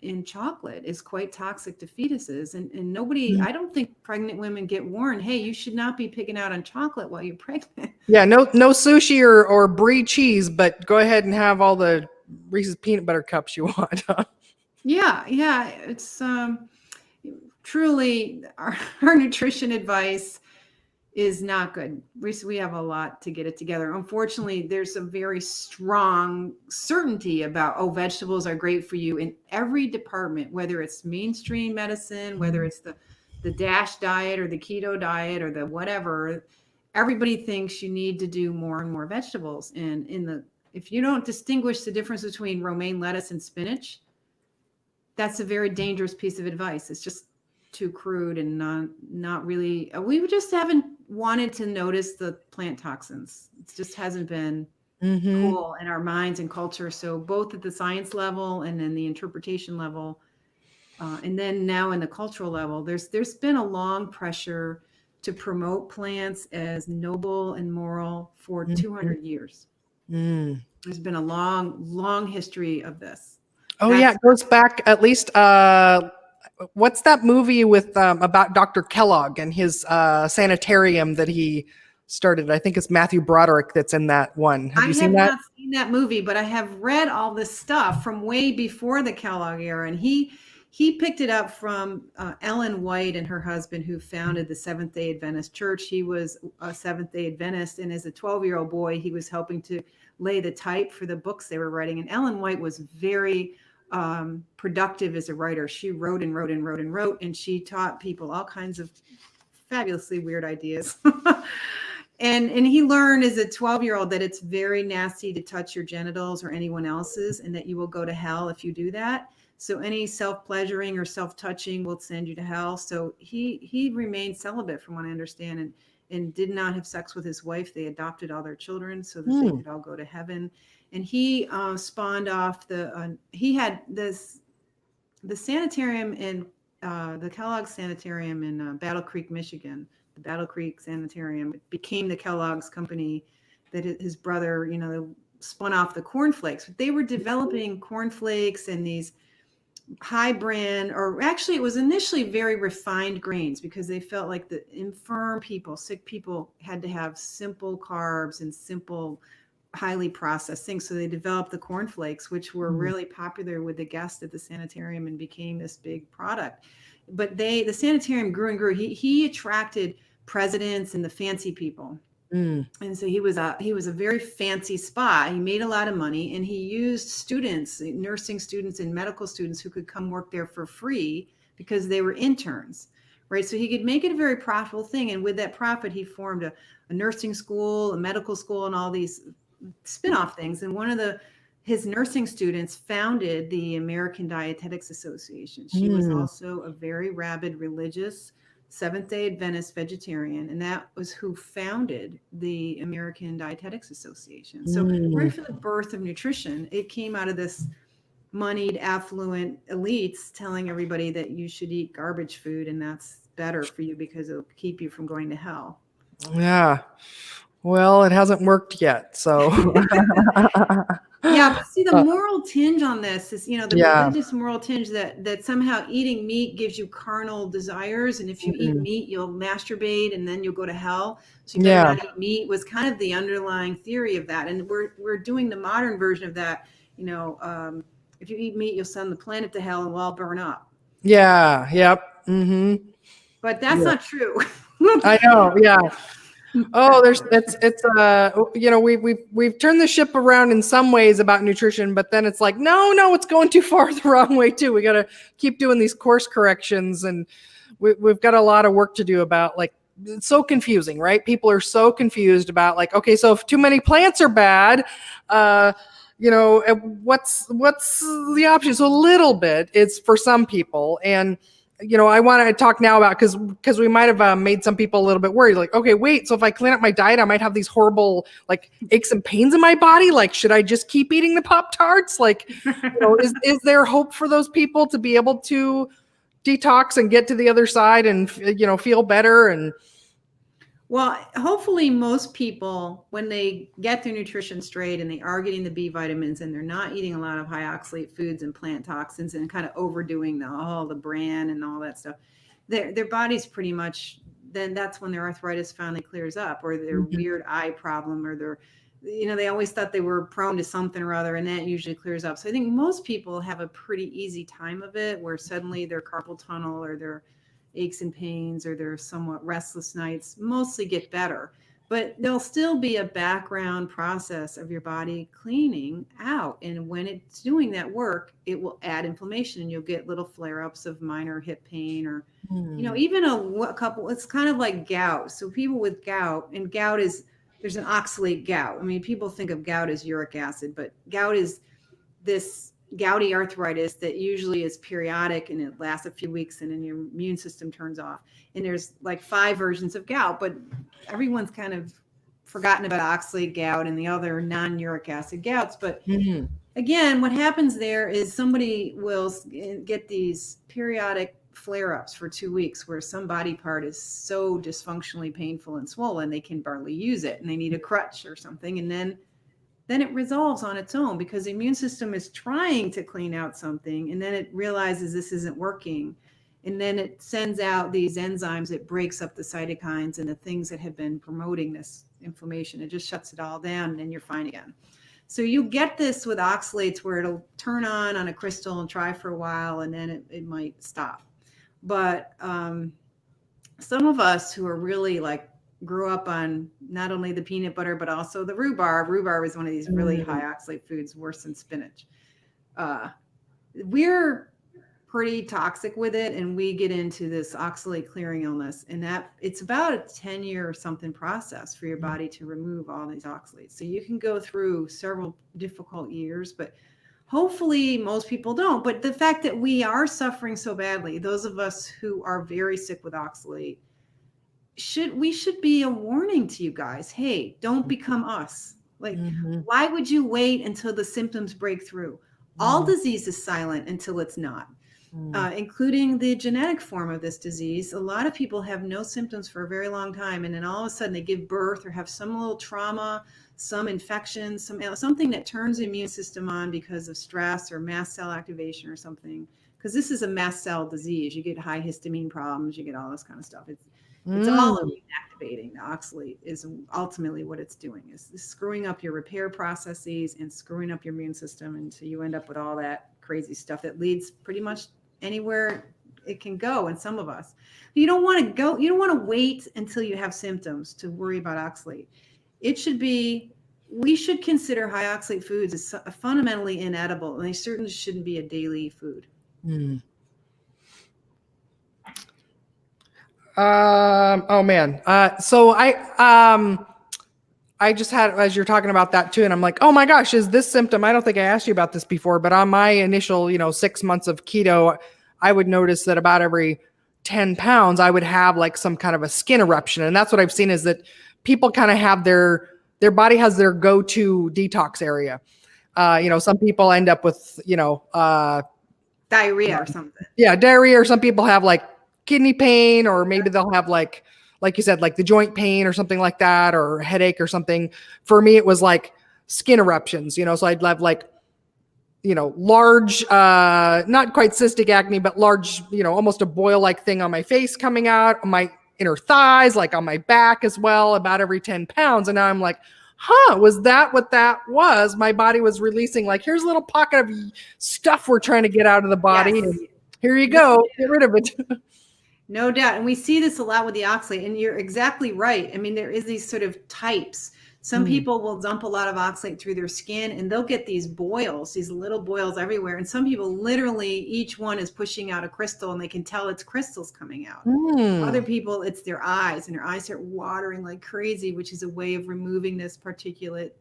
in chocolate is quite toxic to fetuses. And nobody, I don't think pregnant women get warned, hey, you should not be picking out on chocolate while you're pregnant. Yeah, no sushi or brie cheese, but go ahead and have all the Reese's peanut butter cups you want. Yeah. It's truly our nutrition advice is not good. We have a lot to get it together. Unfortunately, there's a very strong certainty about, oh, vegetables are great for you in every department, whether it's mainstream medicine, whether it's the DASH diet or the keto diet or the whatever. Everybody thinks you need to do more and more vegetables. And if you don't distinguish the difference between romaine lettuce and spinach, that's a very dangerous piece of advice. It's just too crude and not really. We just haven't wanted to notice the plant toxins. It just hasn't been cool in our minds and culture. So both at the science level and then the interpretation level, and then now in the cultural level, there's been a long pressure to promote plants as noble and moral for 200 years. There's been a long history of this. Oh, yeah, it goes back at least. What's that movie with about Dr. Kellogg and his sanitarium that he started? I think it's Matthew Broderick that's in that one. Have you seen that? I have not seen that movie, but I have read all this stuff from way before the Kellogg era, and he picked it up from Ellen White and her husband, who founded the Seventh-day Adventist Church. He was a Seventh-day Adventist, and as a 12-year-old boy, he was helping to lay the type for the books they were writing. And Ellen White was very productive as a writer. She wrote and wrote and wrote and wrote, and she taught people all kinds of fabulously weird ideas. And he learned as a 12-year-old that it's very nasty to touch your genitals or anyone else's, and that you will go to hell if you do that. So any self-pleasuring or self-touching will send you to hell. So he remained celibate, from what I understand, and did not have sex with his wife. They adopted all their children so that they could all go to heaven. And he spawned off he had the sanitarium in the Kellogg Sanitarium in Battle Creek, Michigan. The Battle Creek Sanitarium became the Kellogg's company that his brother, spun off the cornflakes. But they were developing cornflakes and these high brand, or actually it was initially very refined grains, because they felt like the infirm people, sick people, had to have simple carbs and simple, highly processed things. So they developed the cornflakes, which were really popular with the guests at the sanitarium and became this big product. But the sanitarium grew and grew. He attracted presidents and the fancy people. And so he was a very fancy spa. He made a lot of money, and he used students, nursing students and medical students, who could come work there for free because they were interns, right? So he could make it a very profitable thing. And with that profit, he formed a nursing school, a medical school, and all these spin-off things. And one of his nursing students founded the American Dietetics Association. She was also a very rabid religious Seventh-day Adventist vegetarian, and that was who founded the American Dietetics Association. So right from the birth of nutrition, it came out of this moneyed, affluent elites telling everybody that you should eat garbage food, and that's better for you because it'll keep you from going to hell. Yeah. Well, it hasn't worked yet, so. Yeah, but see, the moral tinge on this is, the religious moral tinge that somehow eating meat gives you carnal desires, and if you eat meat, you'll masturbate, and then you'll go to hell. So you better not eat meat, was kind of the underlying theory of that. And we're doing the modern version of that. If you eat meat, you'll send the planet to hell, and we'll all burn up. Yeah. Yep. But that's not true. I know. Yeah. Oh, we've turned the ship around in some ways about nutrition, but then it's like, no, it's going too far the wrong way too. We got to keep doing these course corrections, and we've got a lot of work to do about, like, it's so confusing, right? People are so confused about, like, okay, so if too many plants are bad, what's the option? So a little bit, it's for some people. And I want to talk now about, because we might have made some people a little bit worried, like, okay, wait, so if I clean up my diet, I might have these horrible, like, aches and pains in my body. Like, should I just keep eating the Pop-Tarts? Like, is there hope for those people to be able to detox and get to the other side and, feel better? And well, hopefully most people, when they get their nutrition straight and they are getting the B vitamins and they're not eating a lot of high oxalate foods and plant toxins and kind of overdoing the bran and all that stuff, their body's pretty much, then that's when their arthritis finally clears up, or their weird eye problem, or they always thought they were prone to something or other, and that usually clears up. So I think most people have a pretty easy time of it, where suddenly their carpal tunnel or their aches and pains or their somewhat restless nights mostly get better. But there'll still be a background process of your body cleaning out. And when it's doing that work, it will add inflammation and you'll get little flare-ups of minor hip pain or, even a couple, it's kind of like gout. So people with gout, and gout is, there's an oxalate gout. I mean, people think of gout as uric acid, but gout is this gouty arthritis that usually is periodic and it lasts a few weeks and then your immune system turns off. And there's like 5 versions of gout, but everyone's kind of forgotten about oxalate gout and the other non-uric acid gouts. But again, what happens there is somebody will get these periodic flare-ups for 2 weeks where some body part is so dysfunctionally painful and swollen they can barely use it and they need a crutch or something, and then it resolves on its own because the immune system is trying to clean out something and then it realizes this isn't working, and then it sends out these enzymes. It breaks up the cytokines and the things that have been promoting this inflammation. It just shuts it all down and then you're fine again. So you get this with oxalates where it'll turn on a crystal and try for a while and then it might stop. But some of us who are really like grew up on not only the peanut butter, but also the rhubarb. Rhubarb is one of these really high oxalate foods, worse than spinach. We're pretty toxic with it and we get into this oxalate clearing illness, and that it's about a 10-year or something process for your body to remove all these oxalates. So you can go through several difficult years, but hopefully most people don't. But the fact that we are suffering so badly, those of us who are very sick with oxalate, should be a warning to you guys. Hey, don't become us. Like, why would you wait until the symptoms break through? All disease is silent until it's not, including the genetic form of this disease. A lot of people have no symptoms for a very long time, and then all of a sudden they give birth or have some little trauma, some infection, something that turns the immune system on because of stress or mast cell activation or something. Because this is a mast cell disease. You get high histamine problems, you get all this kind of stuff. It's all immune activating. The oxalate is ultimately what it's doing, is screwing up your repair processes and screwing up your immune system until you end up with all that crazy stuff that leads pretty much anywhere it can go in some of us. You don't want to wait until you have symptoms to worry about oxalate. We should consider high oxalate foods as fundamentally inedible, and they certainly shouldn't be a daily food. Oh man. So I just had, as you're talking about that too, and I'm like, oh my gosh, is this symptom? I don't think I asked you about this before, but on my initial, 6 months of keto, I would notice that about every 10 pounds, I would have like some kind of a skin eruption. And that's what I've seen, is that people kind of have their body has their go-to detox area. Some people end up with, diarrhea or something. Yeah, diarrhea, or some people have like kidney pain, or maybe they'll have like you said, like the joint pain or something like that, or a headache or something. For me, it was like skin eruptions, so I'd have like, large, not quite cystic acne, but large, almost a boil-like thing on my face coming out, on my inner thighs, like on my back as well, about every 10 pounds. And now I'm like, was that what that was? My body was releasing, like, here's a little pocket of stuff we're trying to get out of the body. Yes. And here you go, get rid of it. No doubt. And we see this a lot with the oxalate, and you're exactly right. I mean, there is these sort of types. Some people will dump a lot of oxalate through their skin and they'll get these boils, these little boils everywhere. And some people literally, each one is pushing out a crystal and they can tell it's crystals coming out. Other people, it's their eyes, and their eyes start watering like crazy, which is a way of removing this particulate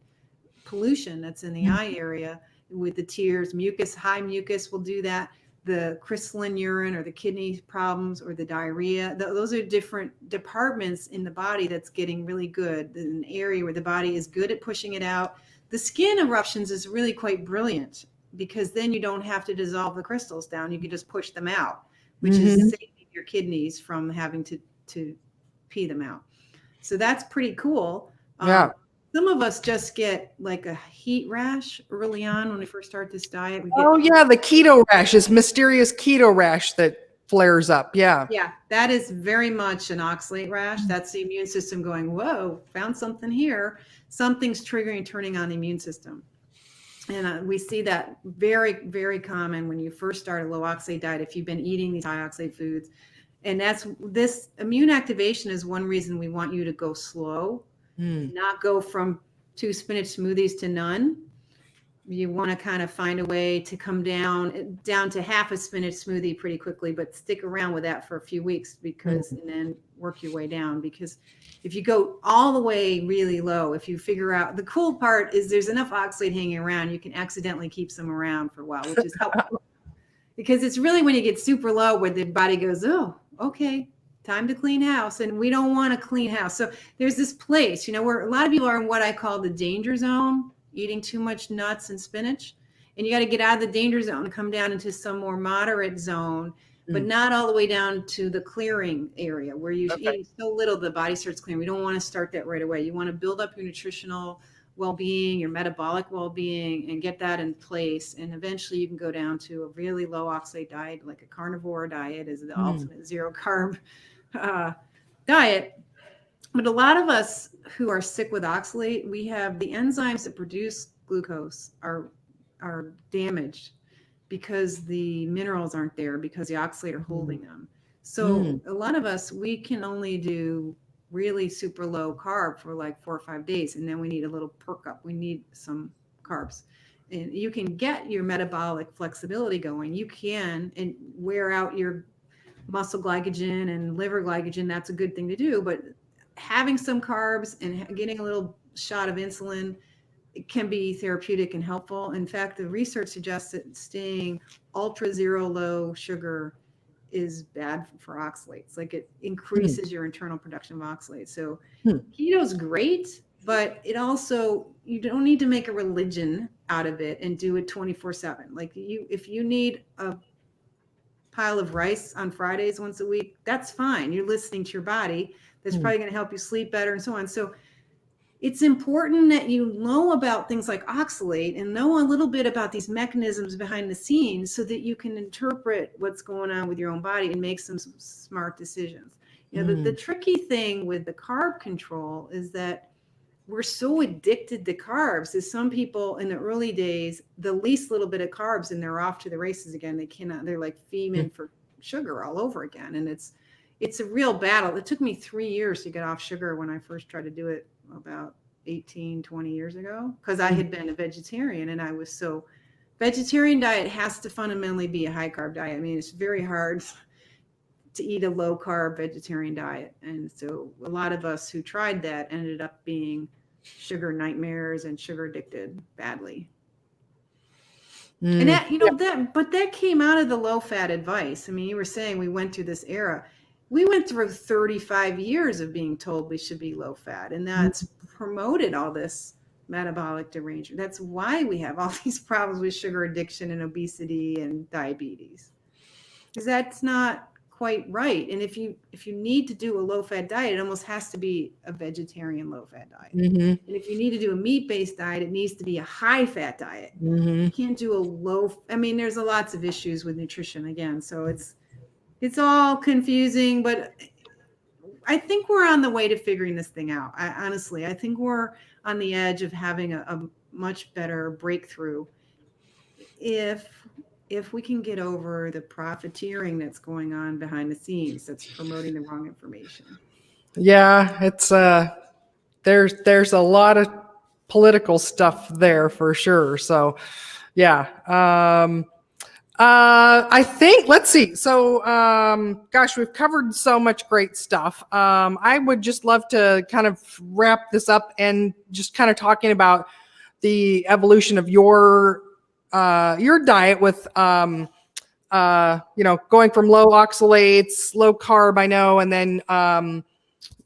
pollution that's in the eye area with the tears. High mucus will do that. The crystalline urine, or the kidney problems, or the diarrhea. Those are different departments in the body that's getting really good. An area where the body is good at pushing it out. The skin eruptions is really quite brilliant, because then you don't have to dissolve the crystals down. You can just push them out, which is saving your kidneys from having to pee them out. So that's pretty cool. Yeah. Some of us just get like a heat rash early on when we first start this diet. The keto rash, is mysterious keto rash that flares up. Yeah. Yeah, that is very much an oxalate rash. That's the immune system going, whoa, found something here. Something's triggering, turning on the immune system. And we see that very, very common when you first start a low oxalate diet. If you've been eating these high oxalate foods, And this immune activation is one reason we want you to go slow, not go from 2 spinach smoothies to none. You want to kind of find a way to come down to half a spinach smoothie pretty quickly, but stick around with that for a few weeks and then work your way down. Because if you go all the way really low, if you figure out, the cool part is there's enough oxalate hanging around, you can accidentally keep some around for a while, which is helpful. Because it's really when you get super low where the body goes, oh, okay, time to clean house. And we don't want to clean house. So there's this place, where a lot of people are in what I call the danger zone, eating too much nuts and spinach. And you got to get out of the danger zone and come down into some more moderate zone, but not all the way down to the clearing area where you're eating so little the body starts clearing. We don't want to start that right away. You want to build up your nutritional well-being, your metabolic well-being, and get that in place. And eventually you can go down to a really low oxalate diet, like a carnivore diet is the ultimate zero carb diet. But a lot of us who are sick with oxalate, we have the enzymes that produce glucose are damaged because the minerals aren't there, because the oxalate are holding them. So a lot of us, we can only do really super low carb for like 4 or 5 days. And then we need a little perk up. We need some carbs. And you can get your metabolic flexibility going. You can, and wear out your muscle glycogen and liver glycogen. That's a good thing to do. But having some carbs and getting a little shot of insulin, it can be therapeutic and helpful. In fact, the research suggests that staying ultra zero low sugar is bad for oxalates. Like it increases your internal production of oxalates. So keto's great, but it also, you don't need to make a religion out of it and do it 24/7. Like if you need a pile of rice on Fridays once a week, that's fine. You're listening to your body. That's probably going to help you sleep better and so on. So it's important that you know about things like oxalate and know a little bit about these mechanisms behind the scenes so that you can interpret what's going on with your own body and make some smart decisions. The tricky thing with the carb control is that we're so addicted to carbs. As some people in the early days, the least little bit of carbs and they're off to the races again. They're like fiending for sugar all over again. And it's a real battle. It took me 3 years to get off sugar when I first tried to do it about 18, 20 years ago, because I had been a vegetarian and I was so, vegetarian diet has to fundamentally be a high carb diet. I mean, it's very hard to eat a low carb vegetarian diet. And so a lot of us who tried that ended up being sugar nightmares and sugar addicted badly. And that, but that came out of the low fat advice. I mean, you were saying we went through this era. We went through 35 years of being told we should be low fat, and that's promoted all this metabolic derangement. That's why we have all these problems with sugar addiction and obesity and diabetes, because that's not quite right. And if you need to do a low fat diet, it almost has to be a vegetarian low fat diet. And if you need to do a meat based diet, it needs to be a high fat diet. You can't do a there's lots of issues with nutrition again. So it's all confusing, but I think we're on the way to figuring this thing out. I think we're on the edge of having a much better breakthrough if we can get over the profiteering that's going on behind the scenes that's promoting the wrong information. Yeah, it's there's a lot of political stuff there for sure. So yeah. I think, let's see. So, gosh, we've covered so much great stuff. I would just love to kind of wrap this up and just kind of talking about the evolution of your diet with, going from low oxalates, low carb, I know, and then,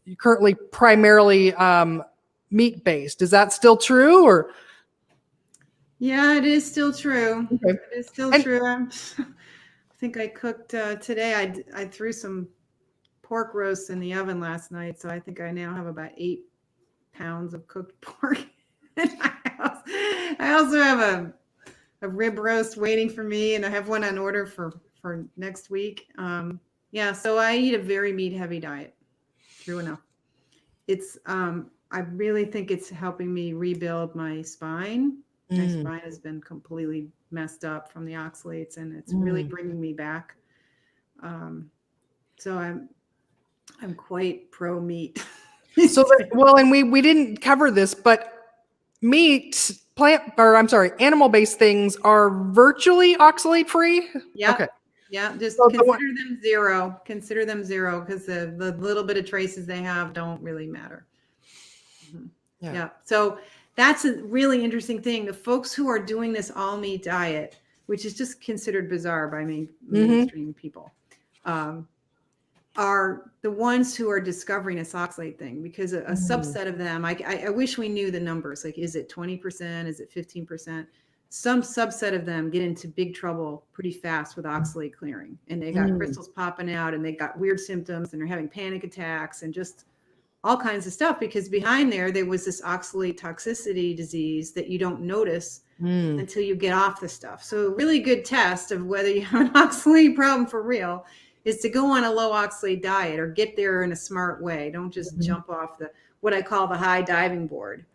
you currently primarily, meat based. Is that still true or? Yeah, it is still true. Okay. It is still true. I think I cooked today. I threw some pork roasts in the oven last night, so I think I now have about 8 pounds of cooked pork in my house. I also have a rib roast waiting for me, and I have one on order for next week. So I eat a very meat heavy diet. True enough. It's I really think it's helping me rebuild my spine. My spine has been completely messed up from the oxalates, and it's really bringing me back. So I'm quite pro meat. And we didn't cover this, but animal-based things are virtually oxalate free. Yeah. Okay. Yeah. Just consider them zero. Consider them zero because the little bit of traces they have don't really matter. Mm-hmm. Yeah. So that's a really interesting thing. The folks who are doing this all meat diet, which is just considered bizarre by mainstream people, are the ones who are discovering this oxalate thing, because a subset of them, I wish we knew the numbers. Like, is it 20%? Is it 15%? Some subset of them get into big trouble pretty fast with oxalate clearing, and they got crystals popping out, and they got weird symptoms, and they're having panic attacks and just all kinds of stuff, because behind there was this oxalate toxicity disease that you don't notice until you get off the stuff. So a really good test of whether you have an oxalate problem for real is to go on a low oxalate diet, or get there in a smart way. Don't just jump off what I call the high diving board.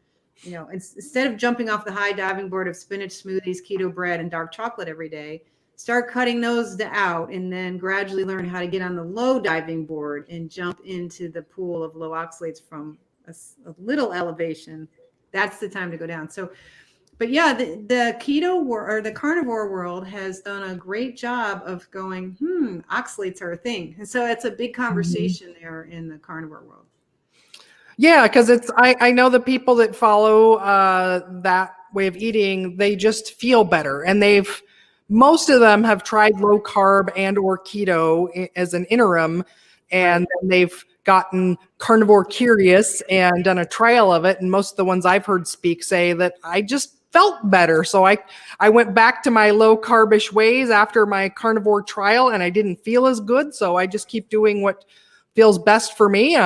You know, instead of jumping off the high diving board of spinach smoothies, keto bread, and dark chocolate every day, start cutting those out, and then gradually learn how to get on the low diving board and jump into the pool of low oxalates from a little elevation. That's the time to go down. So, but yeah, the keto or the carnivore world has done a great job of going, oxalates are a thing. And so it's a big conversation there in the carnivore world. Yeah, because I know the people that follow that way of eating, they just feel better. And most of them have tried low carb and or keto as an interim, and then they've gotten carnivore curious and done a trial of it. And most of the ones I've heard speak say that I just felt better. So I went back to my low carbish ways after my carnivore trial, and I didn't feel as good. So I just keep doing what feels best for me.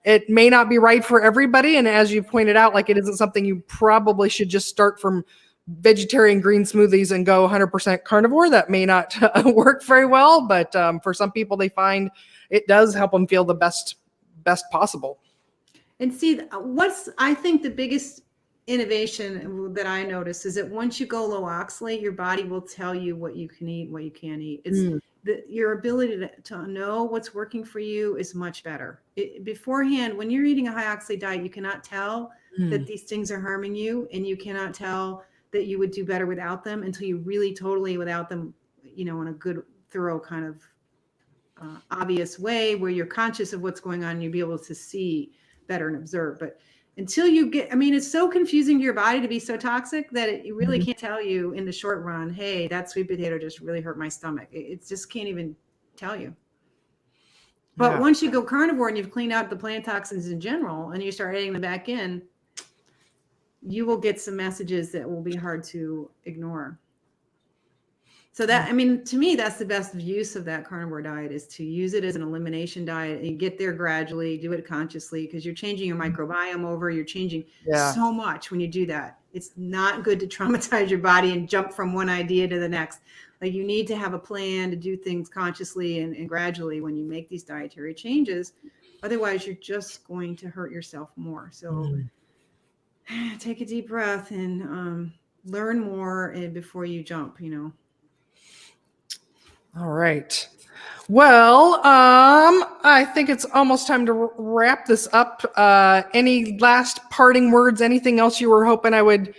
It may not be right for everybody. And as you pointed out, like, it isn't something you probably should just start from vegetarian green smoothies and go 100% carnivore. That may not work very well, but for some people, they find it does help them feel the best possible. And see, I think the biggest innovation that I noticed is that once you go low oxalate, your body will tell you what you can eat, what you can't eat. It's your ability to know what's working for you is much better. Beforehand, when you're eating a high oxalate diet, you cannot tell that these things are harming you, and you cannot tell that you would do better without them until you really totally without them, in a good, thorough kind of obvious way where you're conscious of what's going on and you'll be able to see better and observe. But until you it's so confusing to your body to be so toxic that it really can't tell you in the short run, hey, that sweet potato just really hurt my stomach. It just can't even tell you. But once you go carnivore and you've cleaned out the plant toxins in general and you start adding them back in, you will get some messages that will be hard to ignore. So that, to me, that's the best use of that carnivore diet, is to use it as an elimination diet and get there gradually, do it consciously, because you're changing your microbiome over, you're changing so much when you do that. It's not good to traumatize your body and jump from one idea to the next. Like, you need to have a plan to do things consciously and gradually when you make these dietary changes. Otherwise, you're just going to hurt yourself more. So take a deep breath and learn more before you jump, All right. Well, I think it's almost time to wrap this up. Any last parting words? Anything else you were hoping I would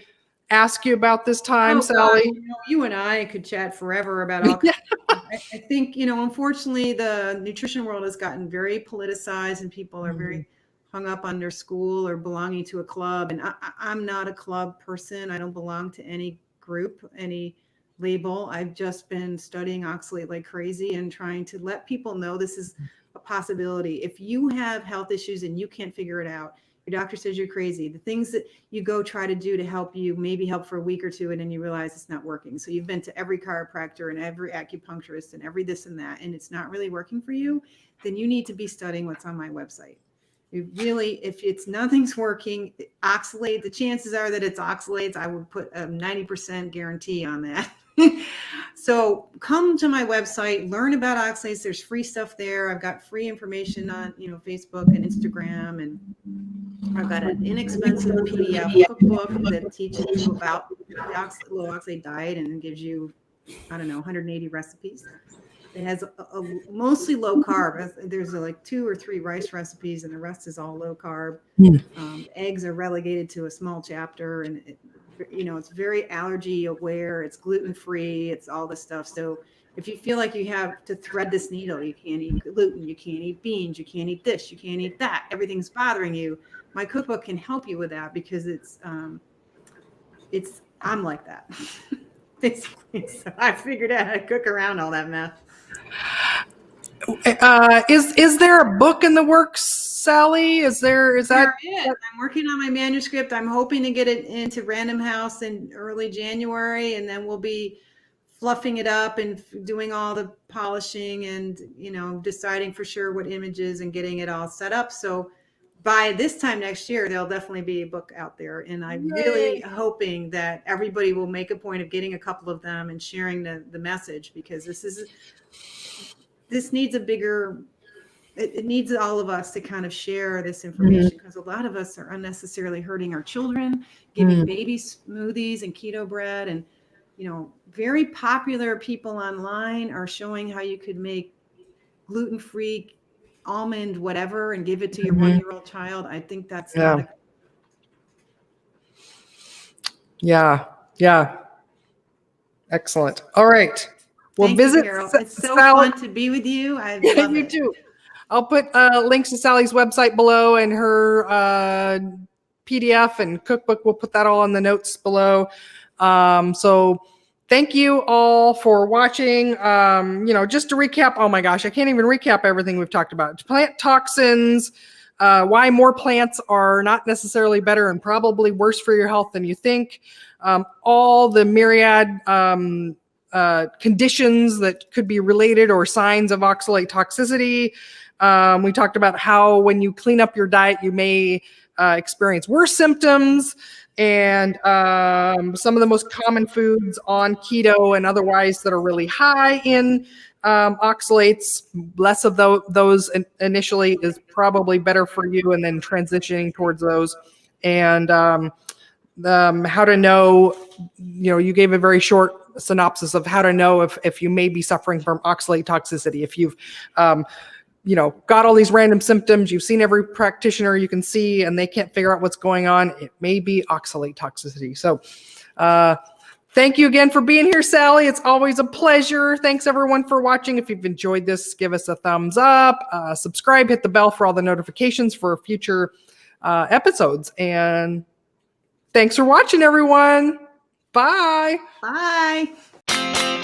ask you about this time, Sally? You and I could chat forever about all kinds of things. I think, unfortunately, the nutrition world has gotten very politicized, and people are very hung up on their school or belonging to a club. And I'm not a club person. I don't belong to any group, any label. I've just been studying oxalate like crazy and trying to let people know this is a possibility. If you have health issues and you can't figure it out, your doctor says you're crazy, the things that you go try to do to help you maybe help for a week or two, and then you realize it's not working. So you've been to every chiropractor and every acupuncturist and every this and that, and it's not really working for you, then you need to be studying what's on my website. If nothing's working, oxalate, the chances are that it's oxalates. I would put a 90% guarantee on that. So come to my website, learn about oxalates. There's free stuff there. I've got free information on, Facebook and Instagram, and I've got an inexpensive PDF cookbook that teaches you about the low oxalate diet and gives you, 180 recipes. It has mostly low carb. There's like 2 or 3 rice recipes, and the rest is all low carb. Eggs are relegated to a small chapter, and it's very allergy aware. It's gluten free. It's all this stuff. So if you feel like you have to thread this needle, you can't eat gluten, you can't eat beans, you can't eat this, you can't eat that, everything's bothering you, my cookbook can help you with that, because I'm like that. Basically. So I figured out how to cook around all that mess. Is there a book in the works, Sally? Is that? I'm working on my manuscript. I'm hoping to get it into Random House in early January, and then we'll be fluffing it up and doing all the polishing and, deciding for sure what images and getting it all set up. So by this time next year, there'll definitely be a book out there. And I'm really hoping that everybody will make a point of getting a couple of them and sharing the message, because this needs it needs all of us to kind of share this information, because a lot of us are unnecessarily hurting our children, giving babies smoothies and keto bread, and very popular people online are showing how you could make gluten-free almond whatever and give it to your 1-year-old child. I think that's Yeah. Excellent. All right. Well, Thank visit. You, Carol. It's so fun to be with you. I love you too. I'll put links to Sally's website below and her PDF and cookbook. We'll put that all in the notes below. So thank you all for watching. Just to recap, oh my gosh, I can't even recap everything we've talked about. Plant toxins, why more plants are not necessarily better and probably worse for your health than you think. All the myriad conditions that could be related or signs of oxalate toxicity. We talked about how when you clean up your diet, you may experience worse symptoms, and some of the most common foods on keto and otherwise that are really high in oxalates. Less of those initially is probably better for you, and then transitioning towards those. And how to know, you gave a very short synopsis of how to know if you may be suffering from oxalate toxicity. If you've got all these random symptoms, you've seen every practitioner you can see, and they can't figure out what's going on, it may be oxalate toxicity. So thank you again for being here, Sally. It's always a pleasure. Thanks everyone for watching. If you've enjoyed this, give us a thumbs up, subscribe, hit the bell for all the notifications for future episodes. And thanks for watching, everyone. Bye. Bye.